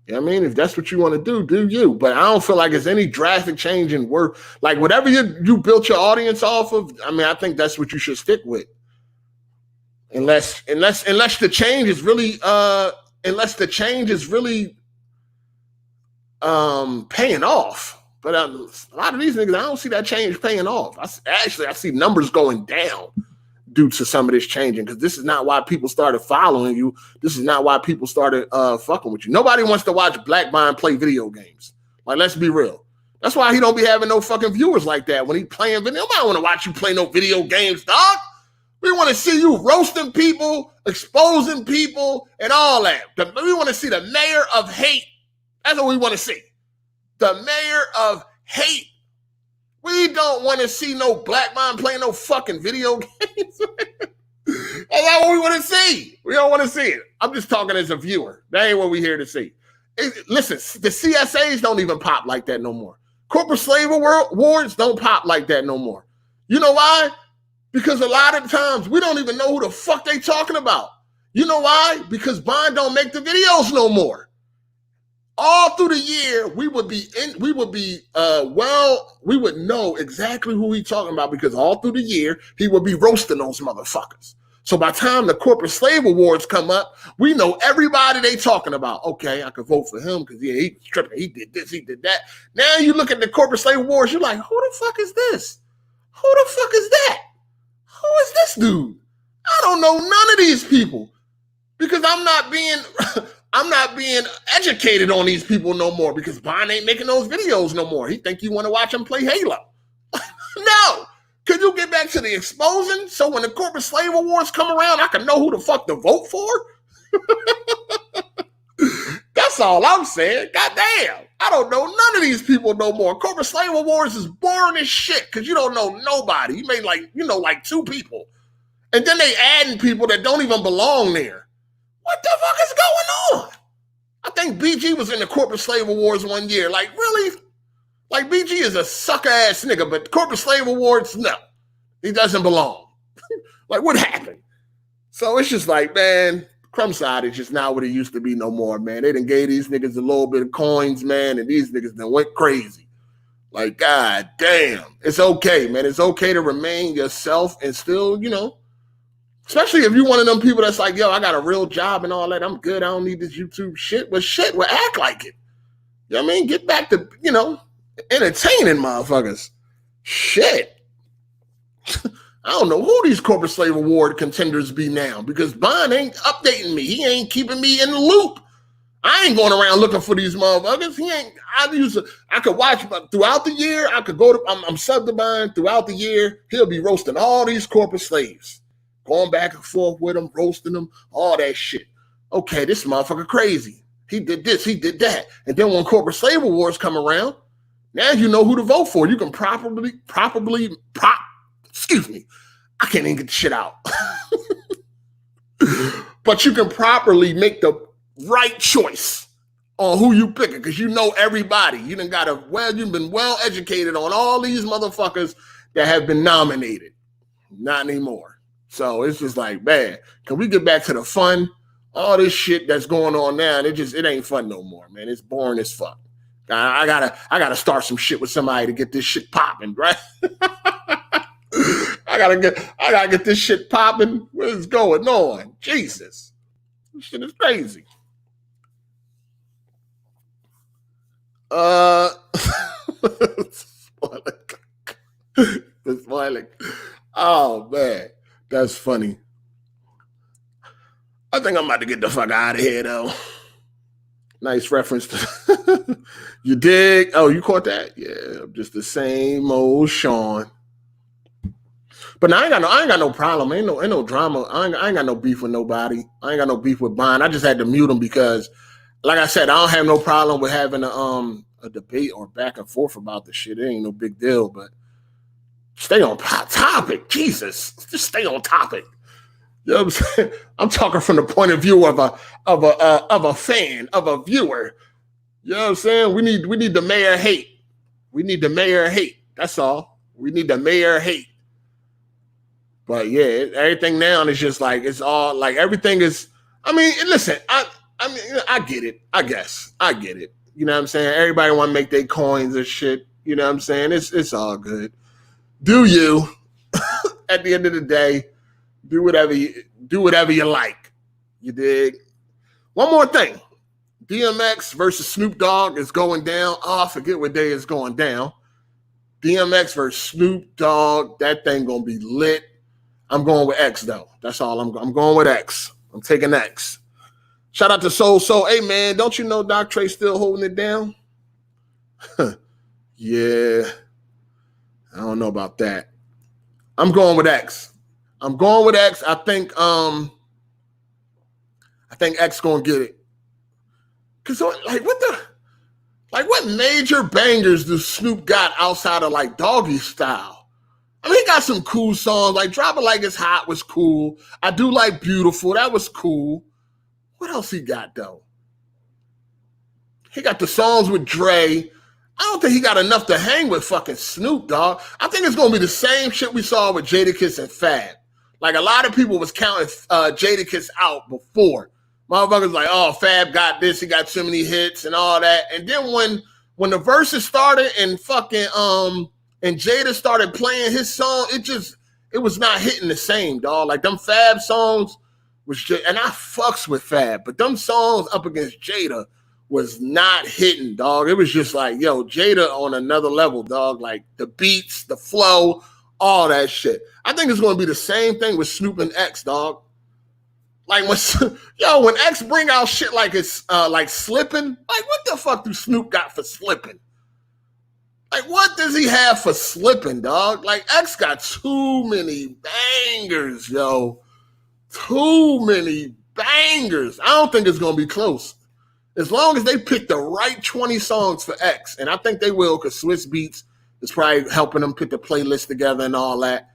You know what I mean? If that's what you want to do you. But I don't feel like there's any drastic change in work. Like whatever you built your audience off of, I mean, I think that's what you should stick with. Unless the change is really paying off. But a lot of these niggas, I don't see that change paying off. I see numbers going down due to some of this changing, because this is not why people started following you. This is not why people started fucking with you. Nobody wants to watch Black Bond play video games. Like, let's be real. That's why he don't be having no fucking viewers like that when he playing video. Nobody want to watch you play no video games, dog. We want to see you roasting people, exposing people, and all that. We want to see the mayor of hate. That's what we want to see. The mayor of hate. We don't want to see no black man playing no fucking video games. That's not what we want to see. We don't want to see it. I'm just talking as a viewer. That ain't what we here to see. Listen, the CSAs don't even pop like that no more. Corporate slave awards don't pop like that no more. You know why? Because a lot of times we don't even know who the fuck they talking about. You know why? Because Bond don't make the videos no more. All through the year, we would know exactly who he talking about, because all through the year, he would be roasting those motherfuckers. So by the time the corporate slave awards come up, we know everybody they talking about. Okay, I could vote for him because he was tripping. He did this, he did that. Now you look at the corporate slave awards, you're like, who the fuck is this? Who the fuck is that? Who is this dude? I don't know none of these people, because I'm not being educated on these people no more, because Bond ain't making those videos no more. He think you want to watch him play Halo. No. Could you get back to the exposing so when the corporate slave awards come around, I can know who the fuck to vote for? That's all I'm saying. Goddamn. I don't know none of these people no more. Corporate slave awards is boring as shit because you don't know nobody. You may like two people. And then they adding people that don't even belong there. What the fuck is going on? I think BG was in the corporate slave awards one year. Like, really? Like, BG is a sucker-ass nigga, but corporate slave awards, no. He doesn't belong. Like, what happened? So it's just like, man, crumb side is just not what it used to be no more, man. They done gave these niggas a little bit of coins, man, and these niggas done went crazy. Like, god damn. It's okay, man. It's okay to remain yourself and still, especially if you're one of them people that's like, yo, I got a real job and all that. I'm good. I don't need this YouTube shit. But shit, well, act like it. You know what I mean? Get back to, entertaining motherfuckers. Shit. I don't know who these corporate slave award contenders be now, because Bond ain't updating me. He ain't keeping me in the loop. I ain't going around looking for these motherfuckers. I could watch throughout the year. I could go to, I'm subbed to Bond throughout the year. He'll be roasting all these corporate slaves. Going back and forth with them, roasting them, all that shit. Okay, this motherfucker crazy. He did this, he did that. And then when corporate slave awards come around, now you know who to vote for. You can excuse me. I can't even get the shit out. But you can properly make the right choice on who you picking, because you know everybody. You've been well educated on all these motherfuckers that have been nominated. Not anymore. So it's just like, man, can we get back to the fun? All this shit that's going on now, it ain't fun no more, man. It's boring as fuck. I gotta start some shit with somebody to get this shit popping, right? I gotta get this shit popping. What is going on? Jesus. This shit is crazy. Uh, spoiling. Oh man, that's funny. I think I'm about to get the fuck out of here though. Nice reference to you dig? Oh, you caught that? Yeah, just the same old Sean. But now I ain't got no problem. Ain't no drama. I ain't got no beef with nobody. I ain't got no beef with Bond. I just had to mute him because, like I said, I don't have no problem with having a debate or back and forth about the shit. It ain't no big deal. But stay on topic. Jesus, just stay on topic. You know what I'm saying? I'm talking from the point of view of a fan, of a viewer. You know what I'm saying? We need the mayor hate. We need the mayor hate. That's all. We need the mayor hate. But yeah, everything now is just like it's all like everything is. I mean, listen, I mean, I get it. I guess I get it. You know what I'm saying? Everybody want to make their coins and shit. You know what I'm saying? It's all good. Do you? At the end of the day, do whatever you like. You dig? One more thing. DMX versus Snoop Dogg is going down. Oh, I forget what day it's going down. DMX versus Snoop Dogg. That thing gonna be lit. I'm going with X though. That's all. I'm going with X. I'm taking X. Shout out to Soul. Hey man, don't you know Doc Trey still holding it down? Yeah. I don't know about that. I'm going with X. I think X gonna get it. Cause what major bangers does Snoop got outside of like Doggy Style? I mean, he got some cool songs. Like Drop It Like It's Hot was cool. I Do Like Beautiful. That was cool. What else he got though? He got the songs with Dre. I don't think he got enough to hang with fucking Snoop Dogg. I think it's gonna be the same shit we saw with Jadakiss and Fab. Like a lot of people was counting Jadakiss out before. Motherfuckers like, oh, Fab got this. He got so many hits and all that. And then when the verses started and fucking and Jada started playing his song, it was not hitting the same, dog. Like them Fab songs was just, and I fucks with Fab, but them songs up against Jada was not hitting, dog. It was just like, yo, Jada on another level, dog. Like the beats, the flow, all that shit. I think it's going to be the same thing with Snoop and X, dog. Like when X bring out shit like it's like slipping, like what the fuck do Snoop got for slipping? Like, what does he have for slipping, dog? Like, X got too many bangers, yo. Too many bangers. I don't think it's going to be close. As long as they pick the right 20 songs for X, and I think they will because Swiss Beats is probably helping them put the playlist together and all that.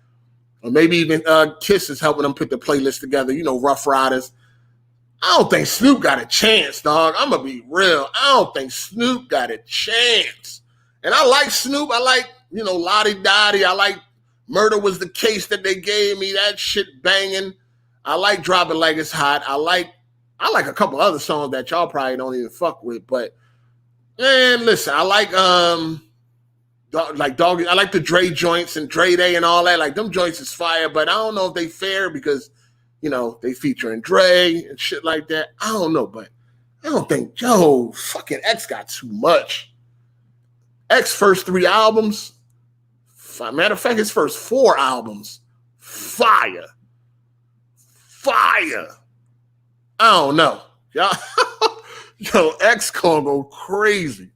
Or maybe even Kiss is helping them put the playlist together, you know, Rough Riders. I don't think Snoop got a chance, dog. I'm going to be real. I don't think Snoop got a chance. And I like Snoop. I like, you know, Lottie Dottie. I like Murder Was the Case that they gave me. That shit banging. I like Drop It Like It's Hot. I like a couple other songs that y'all probably don't even fuck with. But, man, listen, I like Doggy. I like the Dre joints and Dre Day and all that. Like, them joints is fire. But I don't know if they fair because, you know, they featuring Dre and shit like that. I don't know. But I don't think, fucking X got too much. X first 3 albums, matter of fact, his first 4 albums, fire. I don't know. Yo, X gonna go crazy.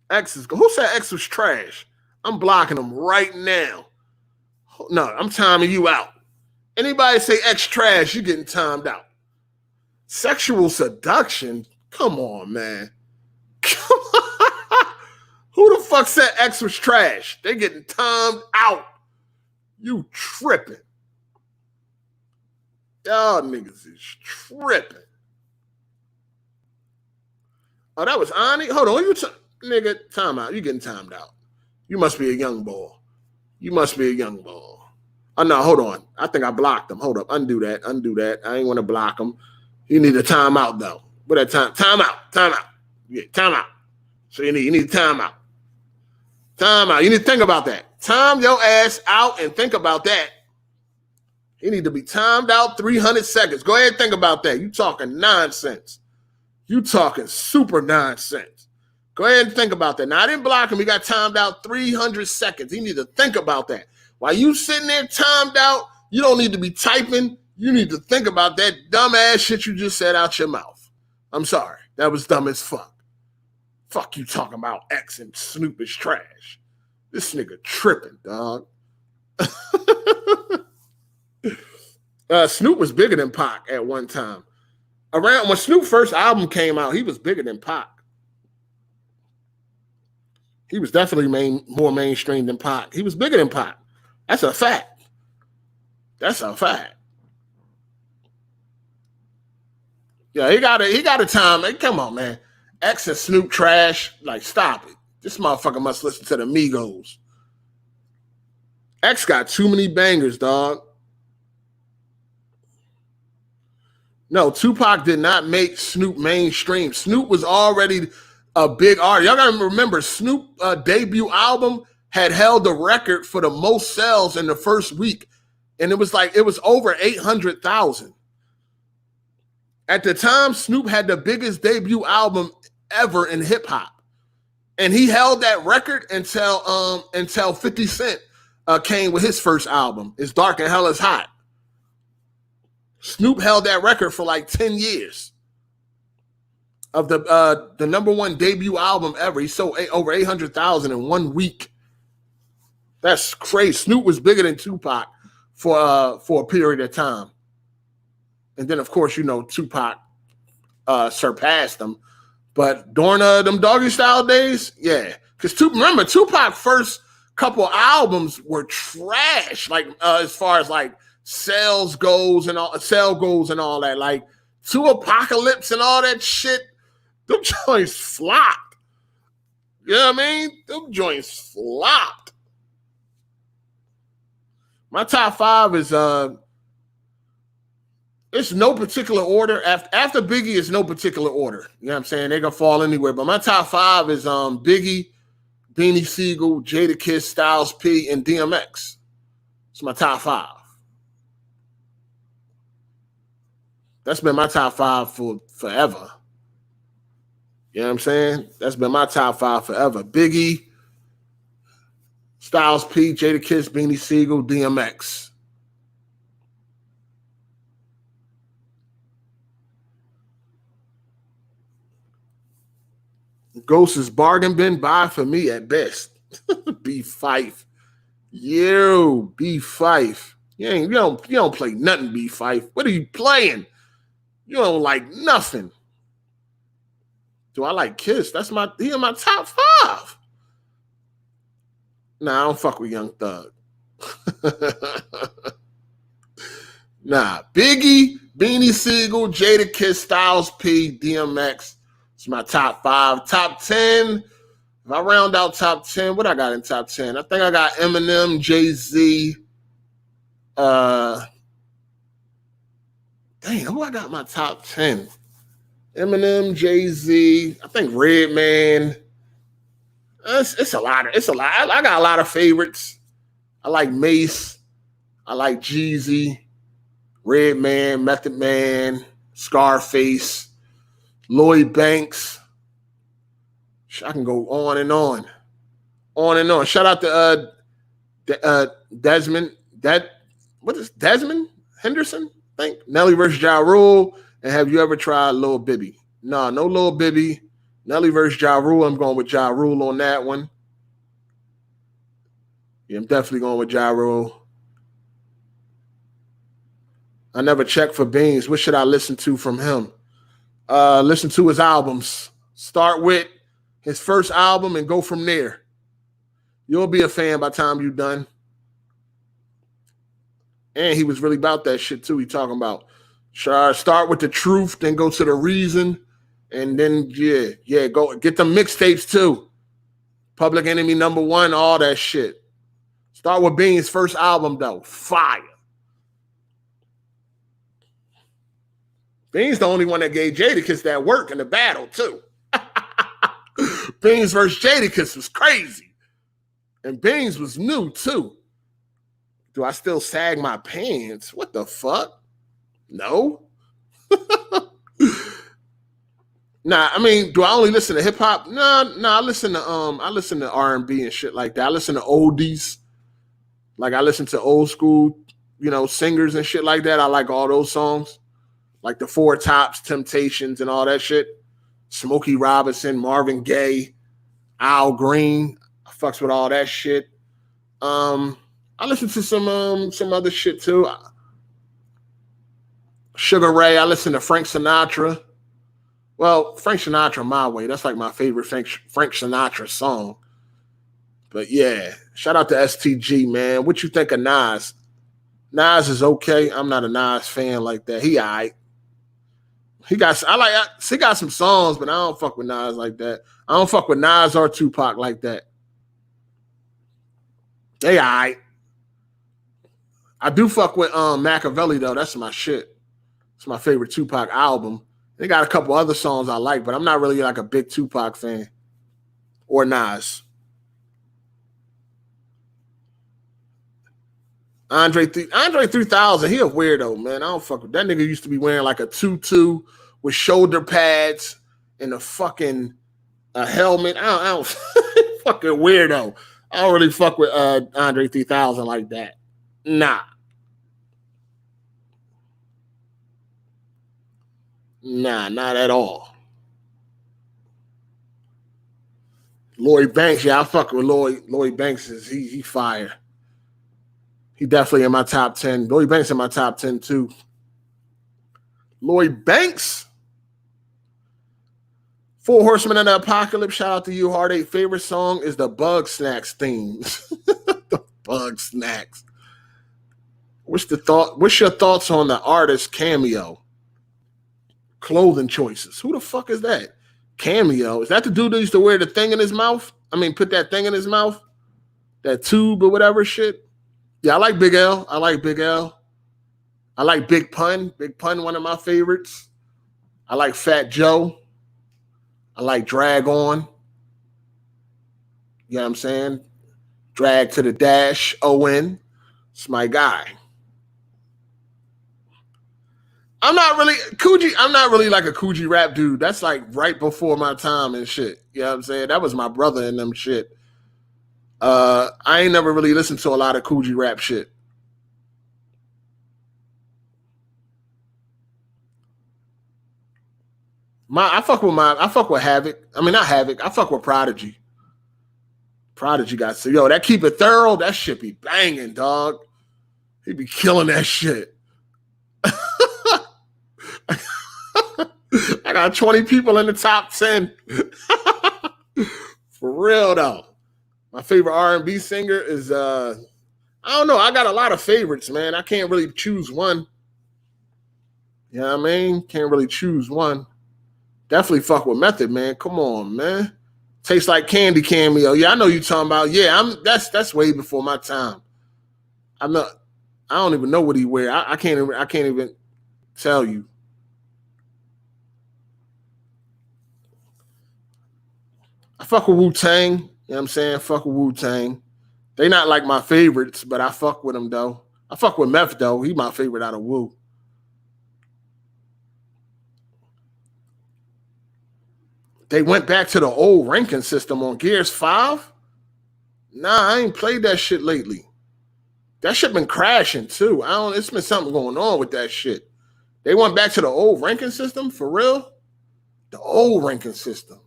Who said X was trash? I'm blocking him right now. No, I'm timing you out. Anybody say X trash, you getting timed out. Sexual seduction? Come on, man. Come on. Who the fuck said X was trash? They getting timed out. You tripping. Y'all niggas is tripping. Oh, that was Ani? Hold on. Nigga, time out. You getting timed out. You must be a young boy. Oh, no, hold on. I think I blocked him. Hold up. Undo that. I ain't want to block him. You need a timeout, though. What that time? Time out. Yeah, time out. So you need time out. You need to think about that. Time your ass out and think about that. You need to be timed out 300 seconds. Go ahead and think about that. You talking nonsense. You talking super nonsense. Go ahead and think about that. Now, I didn't block him. He got timed out 300 seconds. He need to think about that. While you sitting there timed out, you don't need to be typing. You need to think about that dumbass shit you just said out your mouth. I'm sorry. That was dumb as fuck. Fuck you talking about X and Snoop is trash. This nigga tripping, dog. Snoop was bigger than Pac at one time. Around when Snoop's first album came out, he was bigger than Pac. He was definitely more mainstream than Pac. He was bigger than Pac. That's a fact. That's a fact. Yeah, he got a time. Hey, come on, man. X and Snoop trash. Like, stop it. This motherfucker must listen to the Migos. X got too many bangers, dog. No, Tupac did not make Snoop mainstream. Snoop was already a big artist. Y'all gotta remember, Snoop debut album had held the record for the most sales in the first week. And it was over 800,000. At the time, Snoop had the biggest debut album ever in hip hop. And he held that record until 50 Cent came with his first album. It's Dark and Hell is Hot. Snoop held that record for like 10 years of the number one debut album ever. He sold over 800,000 in 1 week. That's crazy. Snoop was bigger than Tupac for a period of time. And then, of course, you know, Tupac surpassed him. But during them Doggy Style days, yeah. Because remember, Tupac's first couple albums were trash, like as far as like sales goals and all that. Like Two Apocalypse and all that shit, them joints flopped. You know what I mean? Them joints flopped. My top five is it's no particular order. After Biggie, it's no particular order. You know what I'm saying? They're gonna fall anywhere. But my top five is Biggie, Beanie Siegel, Jadakiss, Styles P, and DMX. It's my top five. That's been my top five for forever. You know what I'm saying? That's been my top five forever. Biggie, Styles P, Jadakiss, Beanie Siegel, DMX. Ghost is bargain bin buy for me at best. B Fife. You, B Fife. You don't play nothing, B Fife. What are you playing? You don't like nothing. Do I like Kiss? He in my top five. Nah, I don't fuck with Young Thug. Nah, Biggie, Beanie Siegel, Jadakiss, Styles P, DMX. It's my top five. Top 10. If I round out top 10, what I got in top 10? I think I got Eminem, Jay-Z. Who I got in my top 10? Eminem, Jay-Z. I think Redman. It's a lot. I got a lot of favorites. I like Mace. I like Jeezy, Redman, Method Man, Scarface, Lloyd Banks. I can go on and on. On and on. Shout out to Desmond. What is Desmond Henderson? I think Nelly versus Ja Rule. And have you ever tried Lil Bibby? No Lil Bibby. Nelly versus Ja Rule. I'm going with Ja Rule on that one. Yeah, I'm definitely going with Ja Rule. I never checked for Beans. What should I listen to from him? Listen to his albums. Start with his first album and go from there. You'll be a fan by the time you're done. And he was really about that shit too. He talking about start with the truth, then go to the reason, and then go get the mixtapes too. Public Enemy #1, all that shit. Start with Bean's first album though. Fire. Bean's the only one that gave Jadakiss that work in the battle too. Beans versus Jadakiss was crazy. And Beans was new too. Do I still sag my pants? What the fuck? No. Nah, I mean, do I only listen to hip hop? No, I listen to R&B and shit like that. I listen to oldies. Like I listen to old school, singers and shit like that. I like all those songs. Like the Four Tops, Temptations, and all that shit. Smokey Robinson, Marvin Gaye, Al Green. I fucks with all that shit. I listen to some other shit too. Sugar Ray. I listen to Frank Sinatra. Well, Frank Sinatra, My Way. That's like my favorite Frank Sinatra song. But yeah, shout out to STG, man. What you think of Nas? Nas is okay. I'm not a Nas fan like that. He all right. He got some songs, but I don't fuck with Nas like that. I don't fuck with Nas or Tupac like that. They all right. I do fuck with Machiavelli though. That's my shit. It's my favorite Tupac album. They got a couple other songs I like, but I'm not really like a big Tupac fan or Nas. Andre 3000, he a weirdo, man. I don't fuck with that nigga. Used to be wearing like a tutu with shoulder pads and a fucking helmet. I don't fucking weirdo. I don't really fuck with Andre 3000 like that. Nah, not at all. Lloyd Banks, yeah, I fuck with Lloyd. Lloyd Banks he fire. He definitely in my top 10. Lloyd Banks in my top 10 too. Lloyd Banks. Four Horsemen of the Apocalypse. Shout out to you, Heart 8. Favorite song is the Bug Snacks theme. The Bug Snacks. What's your thoughts on the artist Cameo? Clothing choices. Who the fuck is that? Cameo. Is that the dude that used to wear the thing in his mouth? I mean, put that thing in his mouth? That tube or whatever shit? Yeah, I like Big L. I like Big L. I like Big Pun. Big Pun, one of my favorites. I like Fat Joe. I like Drag On. You know what I'm saying? Drag to the Dash. ON. It's my guy. I'm not really like a Coogee rap dude. That's like right before my time and shit. You know what I'm saying? That was my brother and them shit. I ain't never really listened to a lot of Coogee rap shit. I fuck with Havoc. I mean, not Havoc. I fuck with Prodigy. Prodigy got that Keep It Thorough. That shit be banging, dog. He be killing that shit. I got 20 people in the top 10. For real though. My favorite R&B singer is I don't know. I got a lot of favorites, man. I can't really choose one. You know what I mean? Can't really choose one. Definitely fuck with Method, man. Come on, man. Tastes Like Candy Cameo. Yeah, I know you talking about. Yeah, that's way before my time. I don't even know what he wear. I can't even tell you. I fuck with Wu-Tang. You know what I'm saying? Fuck with Wu-Tang. They not like my favorites, but I fuck with them though. I fuck with Meth though. He my favorite out of Wu. They went back to the old ranking system on Gears 5. Nah, I ain't played that shit lately. That shit been crashing too. It's been something going on with that shit. They went back to the old ranking system for real? The old ranking system.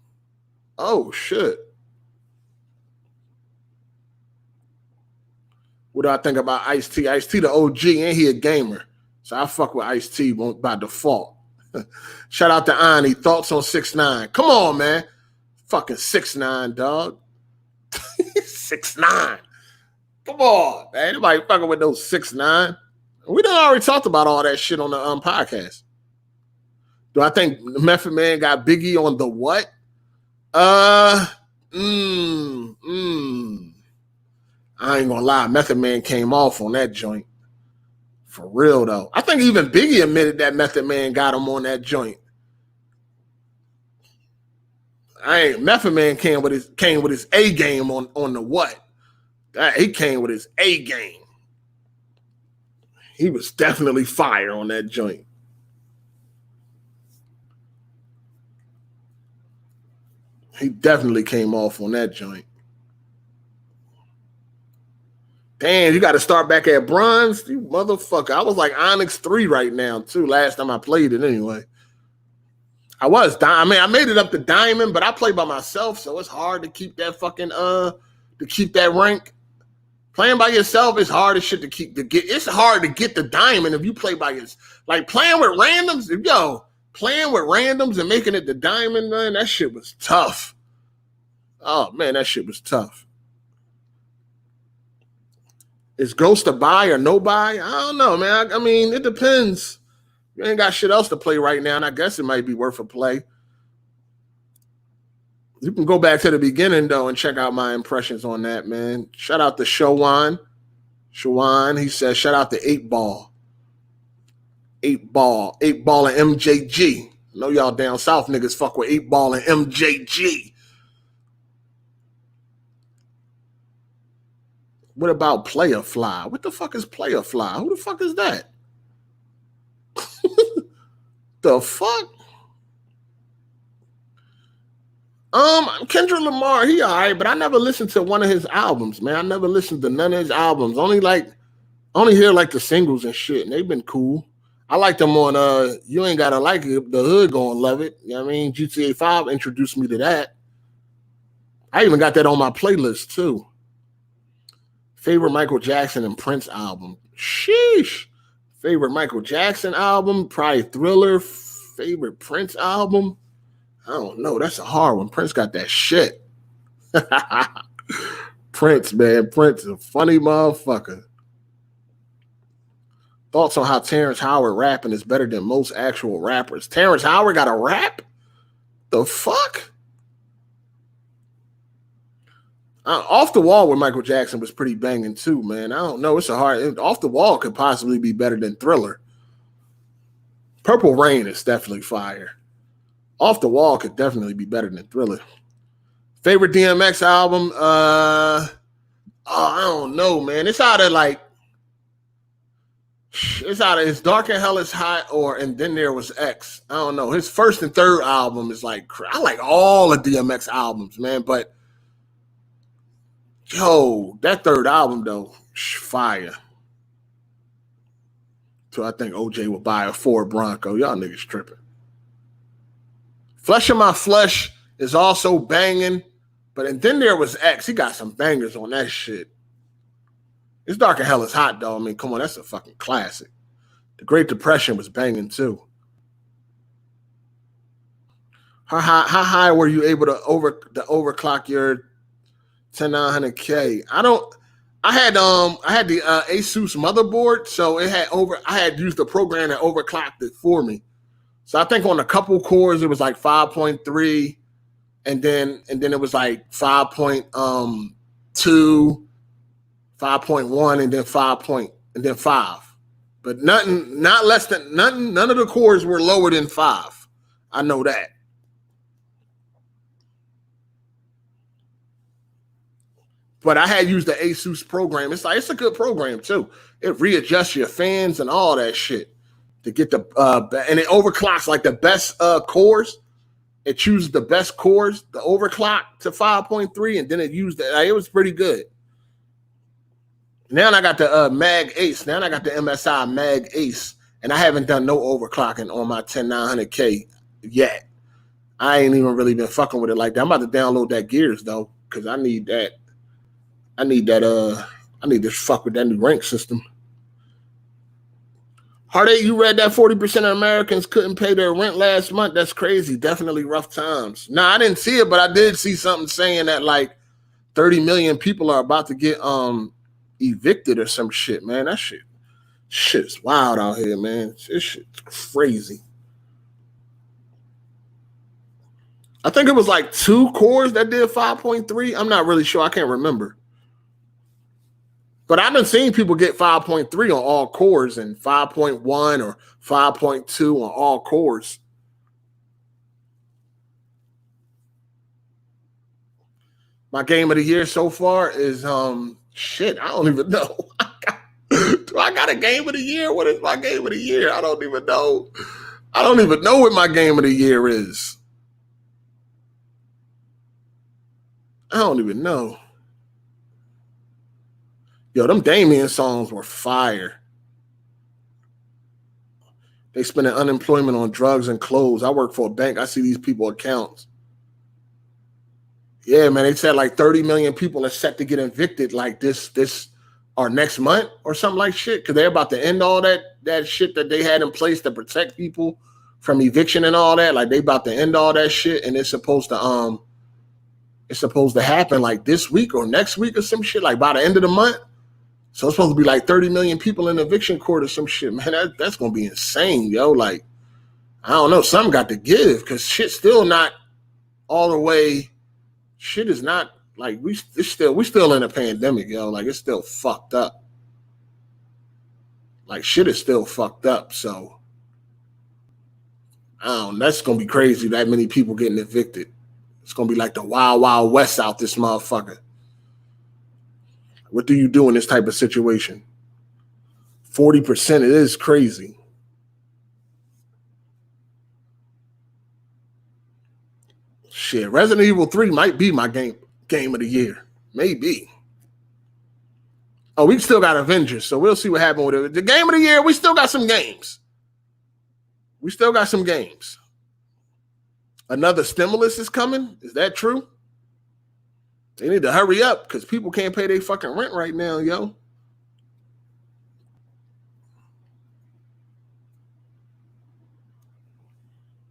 Oh shit. What do I think about Ice-T? Ice-T the OG and he a gamer. So I fuck with Ice-T by default. Shout out to Ani. Thoughts on 6ix9ine? Come on, man. Fucking 6ix9ine, dog. 6ix9ine. Come on, man. Nobody fucking with those 6ix9ine. We done already talked about all that shit on the podcast. Do I think Method Man got Biggie on the what? I ain't gonna lie. Method Man came off on that joint. For real though. I think even Biggie admitted that Method Man got him on that joint. Method Man came with his A game on the what? He came with his A game. He was definitely fire on that joint. He definitely came off on that joint. Damn, you got to start back at bronze? You motherfucker. I was like Onyx 3 right now, too, last time I played it anyway. I made it up to diamond, but I play by myself, so it's hard to keep that fucking, to keep that rank. Playing by yourself is hard as shit to get. It's hard to get the diamond if you play by yourself. Like playing with randoms, playing with randoms and making it the diamond, man, that shit was tough. Oh, man, that shit was tough. Is Ghost a buy or no buy? I don't know, man. I mean, it depends. You ain't got shit else to play right now, and I guess it might be worth a play. You can go back to the beginning, though, and check out my impressions on that, man. Shout out to Shawan. He says, shout out to 8 Ball. 8 Ball and MJG. I know y'all down south niggas fuck with 8 Ball and MJG. What about Player Fly? What the fuck is Player Fly? Who the fuck is that? The fuck? Kendrick Lamar, he all right, but I never listened to one of his albums, man. I never listened to none of his albums. Only hear like the singles and shit, and they've been cool. I like them on You Ain't Gotta Like It, The Hood Gonna Love It. You know what I mean? GTA 5 introduced me to that. I even got that on my playlist too. Favorite Michael Jackson and Prince album. Sheesh. Favorite Michael Jackson album, probably Thriller. Favorite Prince album. I don't know. That's a hard one. Prince got that shit. Prince, man. Prince is a funny motherfucker. Thoughts on how Terrence Howard rapping is better than most actual rappers. Terrence Howard got a rap? The fuck? Off the Wall with Michael Jackson was pretty banging too, man. I don't know. It's a hard. Off the Wall could possibly be better than Thriller. Purple Rain is definitely fire. Off the Wall could definitely be better than Thriller. Favorite DMX album? I don't know, man. It's Dark and Hell is Hot and then there was X. I don't know. His first and third album is like, I like all the DMX albums, man, but yo, that third album, though, fire. So I think OJ would buy a Ford Bronco. Y'all niggas tripping. Flesh of My Flesh is also banging. And then there was X. He got some bangers on that shit. It's Dark and Hell is Hot, though. I mean, come on, that's a fucking classic. The Great Depression was banging, too. How high were you able to overclock your 10900K? I had the Asus motherboard, so I had used the program that overclocked it for me. So I think on a couple cores it was like 5.3, and then it was like 5.2, 5.1, and then 5. But none of the cores were lower than 5. I know that. But I had used the Asus program. It's a good program too. It readjusts your fans and all that shit to get the and it overclocks like the best cores. It chooses the best cores, the overclock to 5.3, and then it used it. It was pretty good. Now I got the Mag Ace. Now I got the MSI Mag Ace, and I haven't done no overclocking on my 10900K yet. I ain't even really been fucking with it like that. I'm about to download that Gears though, because I need that. I need to fuck with that new rank system. Hard8, you read that 40% of Americans couldn't pay their rent last month? That's crazy. Definitely rough times. No, I didn't see it, but I did see something saying that like 30 million people are about to get evicted or some shit, man. That shit's wild out here, man. This shit's crazy. I think it was like 2 cores that did 5.3. I'm not really sure. I can't remember. But I've been seeing people get 5.3 on all cores and 5.1 or 5.2 on all cores. My game of the year so far is shit. I don't even know. Do I got a game of the year? What is my game of the year? I don't even know. I don't even know what my game of the year is. I don't even know. Yo, them Damien songs were fire. They spending unemployment on drugs and clothes. I work for a bank. I see these people accounts. Yeah, man, they said like 30 million people are set to get evicted like this or next month or something like shit, because they're about to end all that shit that they had in place to protect people from eviction and all that. Like they about to end all that shit, and it's supposed to happen like this week or next week or some shit, like by the end of the month. So it's supposed to be like 30 million people in eviction court or some shit, man. That's gonna be insane, yo. Like, I don't know, something got to give, because shit's still not all the way. Shit is not like we still in a pandemic, yo. Like, it's still fucked up. Like, shit is still fucked up. So I don't know, that's gonna be crazy. That many people getting evicted. It's gonna be like the wild, wild west out this motherfucker. What do you do in this type of situation? 40%, it is crazy. Shit, Resident Evil 3 might be my game of the year. Maybe. Oh, we still got Avengers, so we'll see what happens with it. The game of the year, we still got some games. Another stimulus is coming? Is that true? They need to hurry up, because people can't pay their fucking rent right now, yo.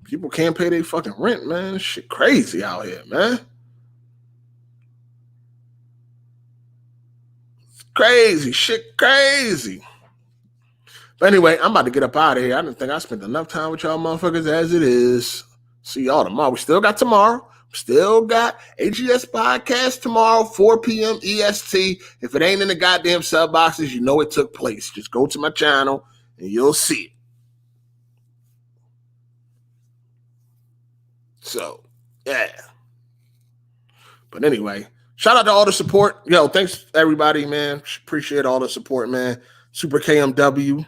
People can't pay their fucking rent, man. Shit crazy out here, man. It's crazy. Shit crazy. But anyway, I'm about to get up out of here. I didn't think I spent enough time with y'all motherfuckers as it is. See y'all tomorrow. We still got tomorrow. Still got AGS podcast tomorrow, 4 p.m. EST. If it ain't in the goddamn sub boxes, you know it took place. Just go to my channel and you'll see it. So, yeah. But anyway, shout out to all the support. Yo, thanks everybody, man. Appreciate all the support, man. Super KMW,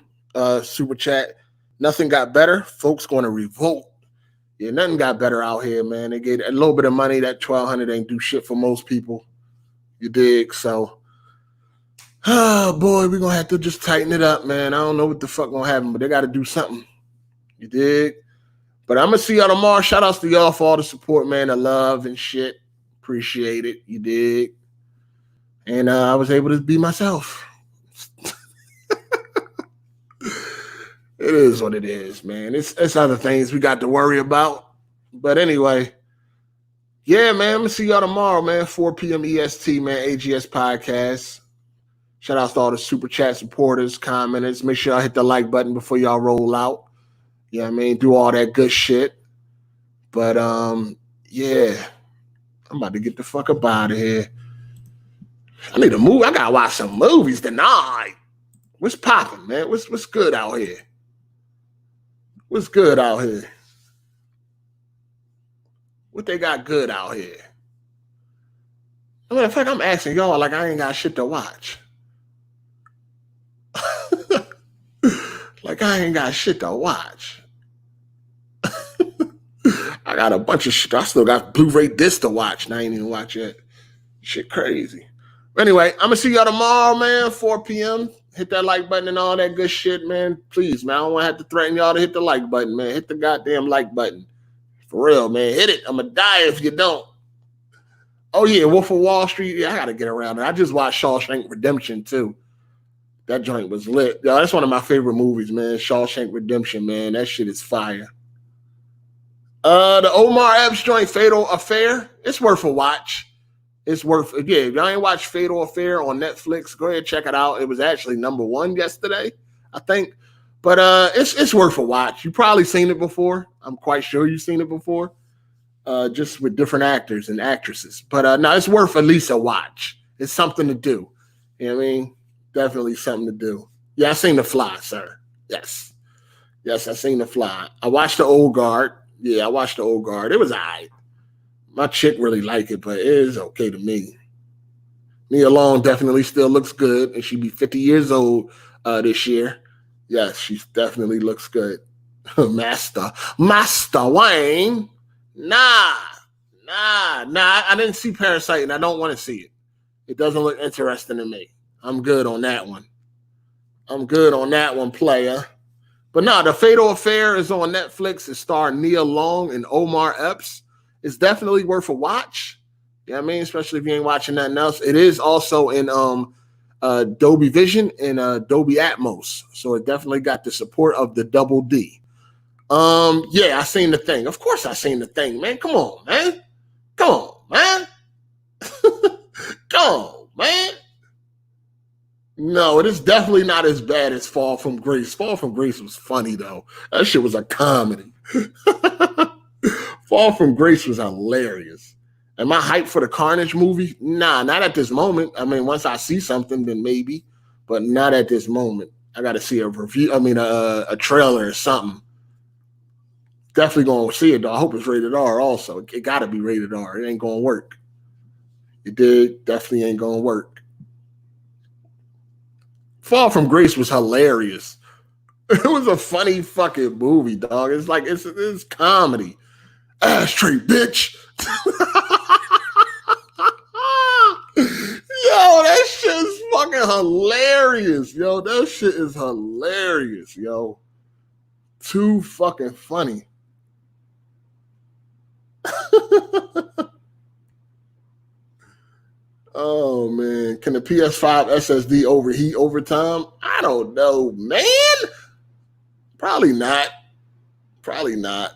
super chat. Nothing got better. Folks going to revolt. Yeah, nothing got better out here, man. They get a little bit of money. That $1,200 ain't do shit for most people. You dig? So, oh boy, we're going to have to just tighten it up, man. I don't know what the fuck going to happen, but they got to do something. You dig? But I'm going to see y'all tomorrow. Shout outs to y'all for all the support, man. The love and shit. Appreciate it. You dig? And I was able to be myself. It is what it is, man. It's other things we got to worry about. But anyway, yeah, man, I'm going to see y'all tomorrow, man. 4 p.m. EST, man. AGS podcast. Shout out to all the super chat supporters, commenters. Make sure y'all hit the like button before y'all roll out. You know what I mean? Do all that good shit. But, yeah. I'm about to get the fuck up out of here. I need to move. I got to watch some movies tonight. What's popping, man? What's good out here? What's good out here? What they got good out here? I mean, in fact, I'm asking y'all like I ain't got shit to watch. Like I ain't got shit to watch. I got a bunch of shit. I still got Blu-ray disc to watch, and I ain't even watch yet. Shit crazy. Anyway, I'm going to see y'all tomorrow, man, 4 p.m. Hit that like button and all that good shit, man. Please, man. I don't want to have to threaten y'all to hit the like button, man. Hit the goddamn like button. For real, man. Hit it. I'm going to die if you don't. Oh, yeah. Wolf of Wall Street. Yeah, I got to get around it. I just watched Shawshank Redemption, too. That joint was lit. Yo, that's one of my favorite movies, man. Shawshank Redemption, man. That shit is fire. The Omar Epps joint, Fatal Affair. It's worth a watch. It's worth it. Yeah, if y'all ain't watched Fatal Affair on Netflix, go ahead and check it out. It was actually #1 yesterday, I think. But it's worth a watch. You've probably seen it before. I'm quite sure you've seen it before. Just with different actors and actresses. But no, it's worth at least a watch. It's something to do. You know what I mean? Definitely something to do. Yeah, I seen The Fly, sir. Yes. Yes, I seen The Fly. I watched The Old Guard. Yeah, I watched The Old Guard. It was all right. My chick really liked it, but it is okay to me. Nia Long definitely still looks good, and she'll be 50 years old this year. Yes, she definitely looks good. Master Wayne. Nah. Nah, I didn't see Parasite, and I don't want to see it. It doesn't look interesting to me. I'm good on that one. Player. But no, The Fatal Affair is on Netflix. It stars Nia Long and Omar Epps. It's definitely worth a watch. You know what I mean? Especially if you ain't watching nothing else. It is also in Dolby Vision and Dolby Atmos. So it definitely got the support of the double D. Yeah, I seen The Thing. Of course I seen The Thing, man. Come on, man. Come on, man. No, it is definitely not as bad as Fall from Grace. Fall from Grace was funny, though. That shit was a comedy. Fall from Grace was hilarious. Am I hyped for the Carnage movie? Nah, not at this moment. I mean, once I see something, then maybe. But not at this moment. I got to see a review. I mean, a trailer or something. Definitely going to see it, though. I hope it's rated R also. It got to be rated R. It ain't going to work. It did. Definitely ain't going to work. Fall from Grace was hilarious. It was a funny fucking movie, dog. It's like, it's comedy. Ashtray, bitch. Yo, that shit is fucking hilarious. Yo, that shit is hilarious, yo. Too fucking funny. Oh, man. Can the PS5 SSD overheat over time? I don't know, man. Probably not. Probably not.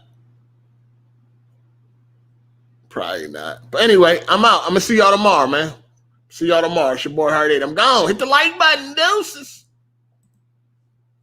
But anyway, I'm out. I'm going to see y'all tomorrow, man. See y'all tomorrow. It's your boy Hard8. I'm gone. Hit the like button, deuces.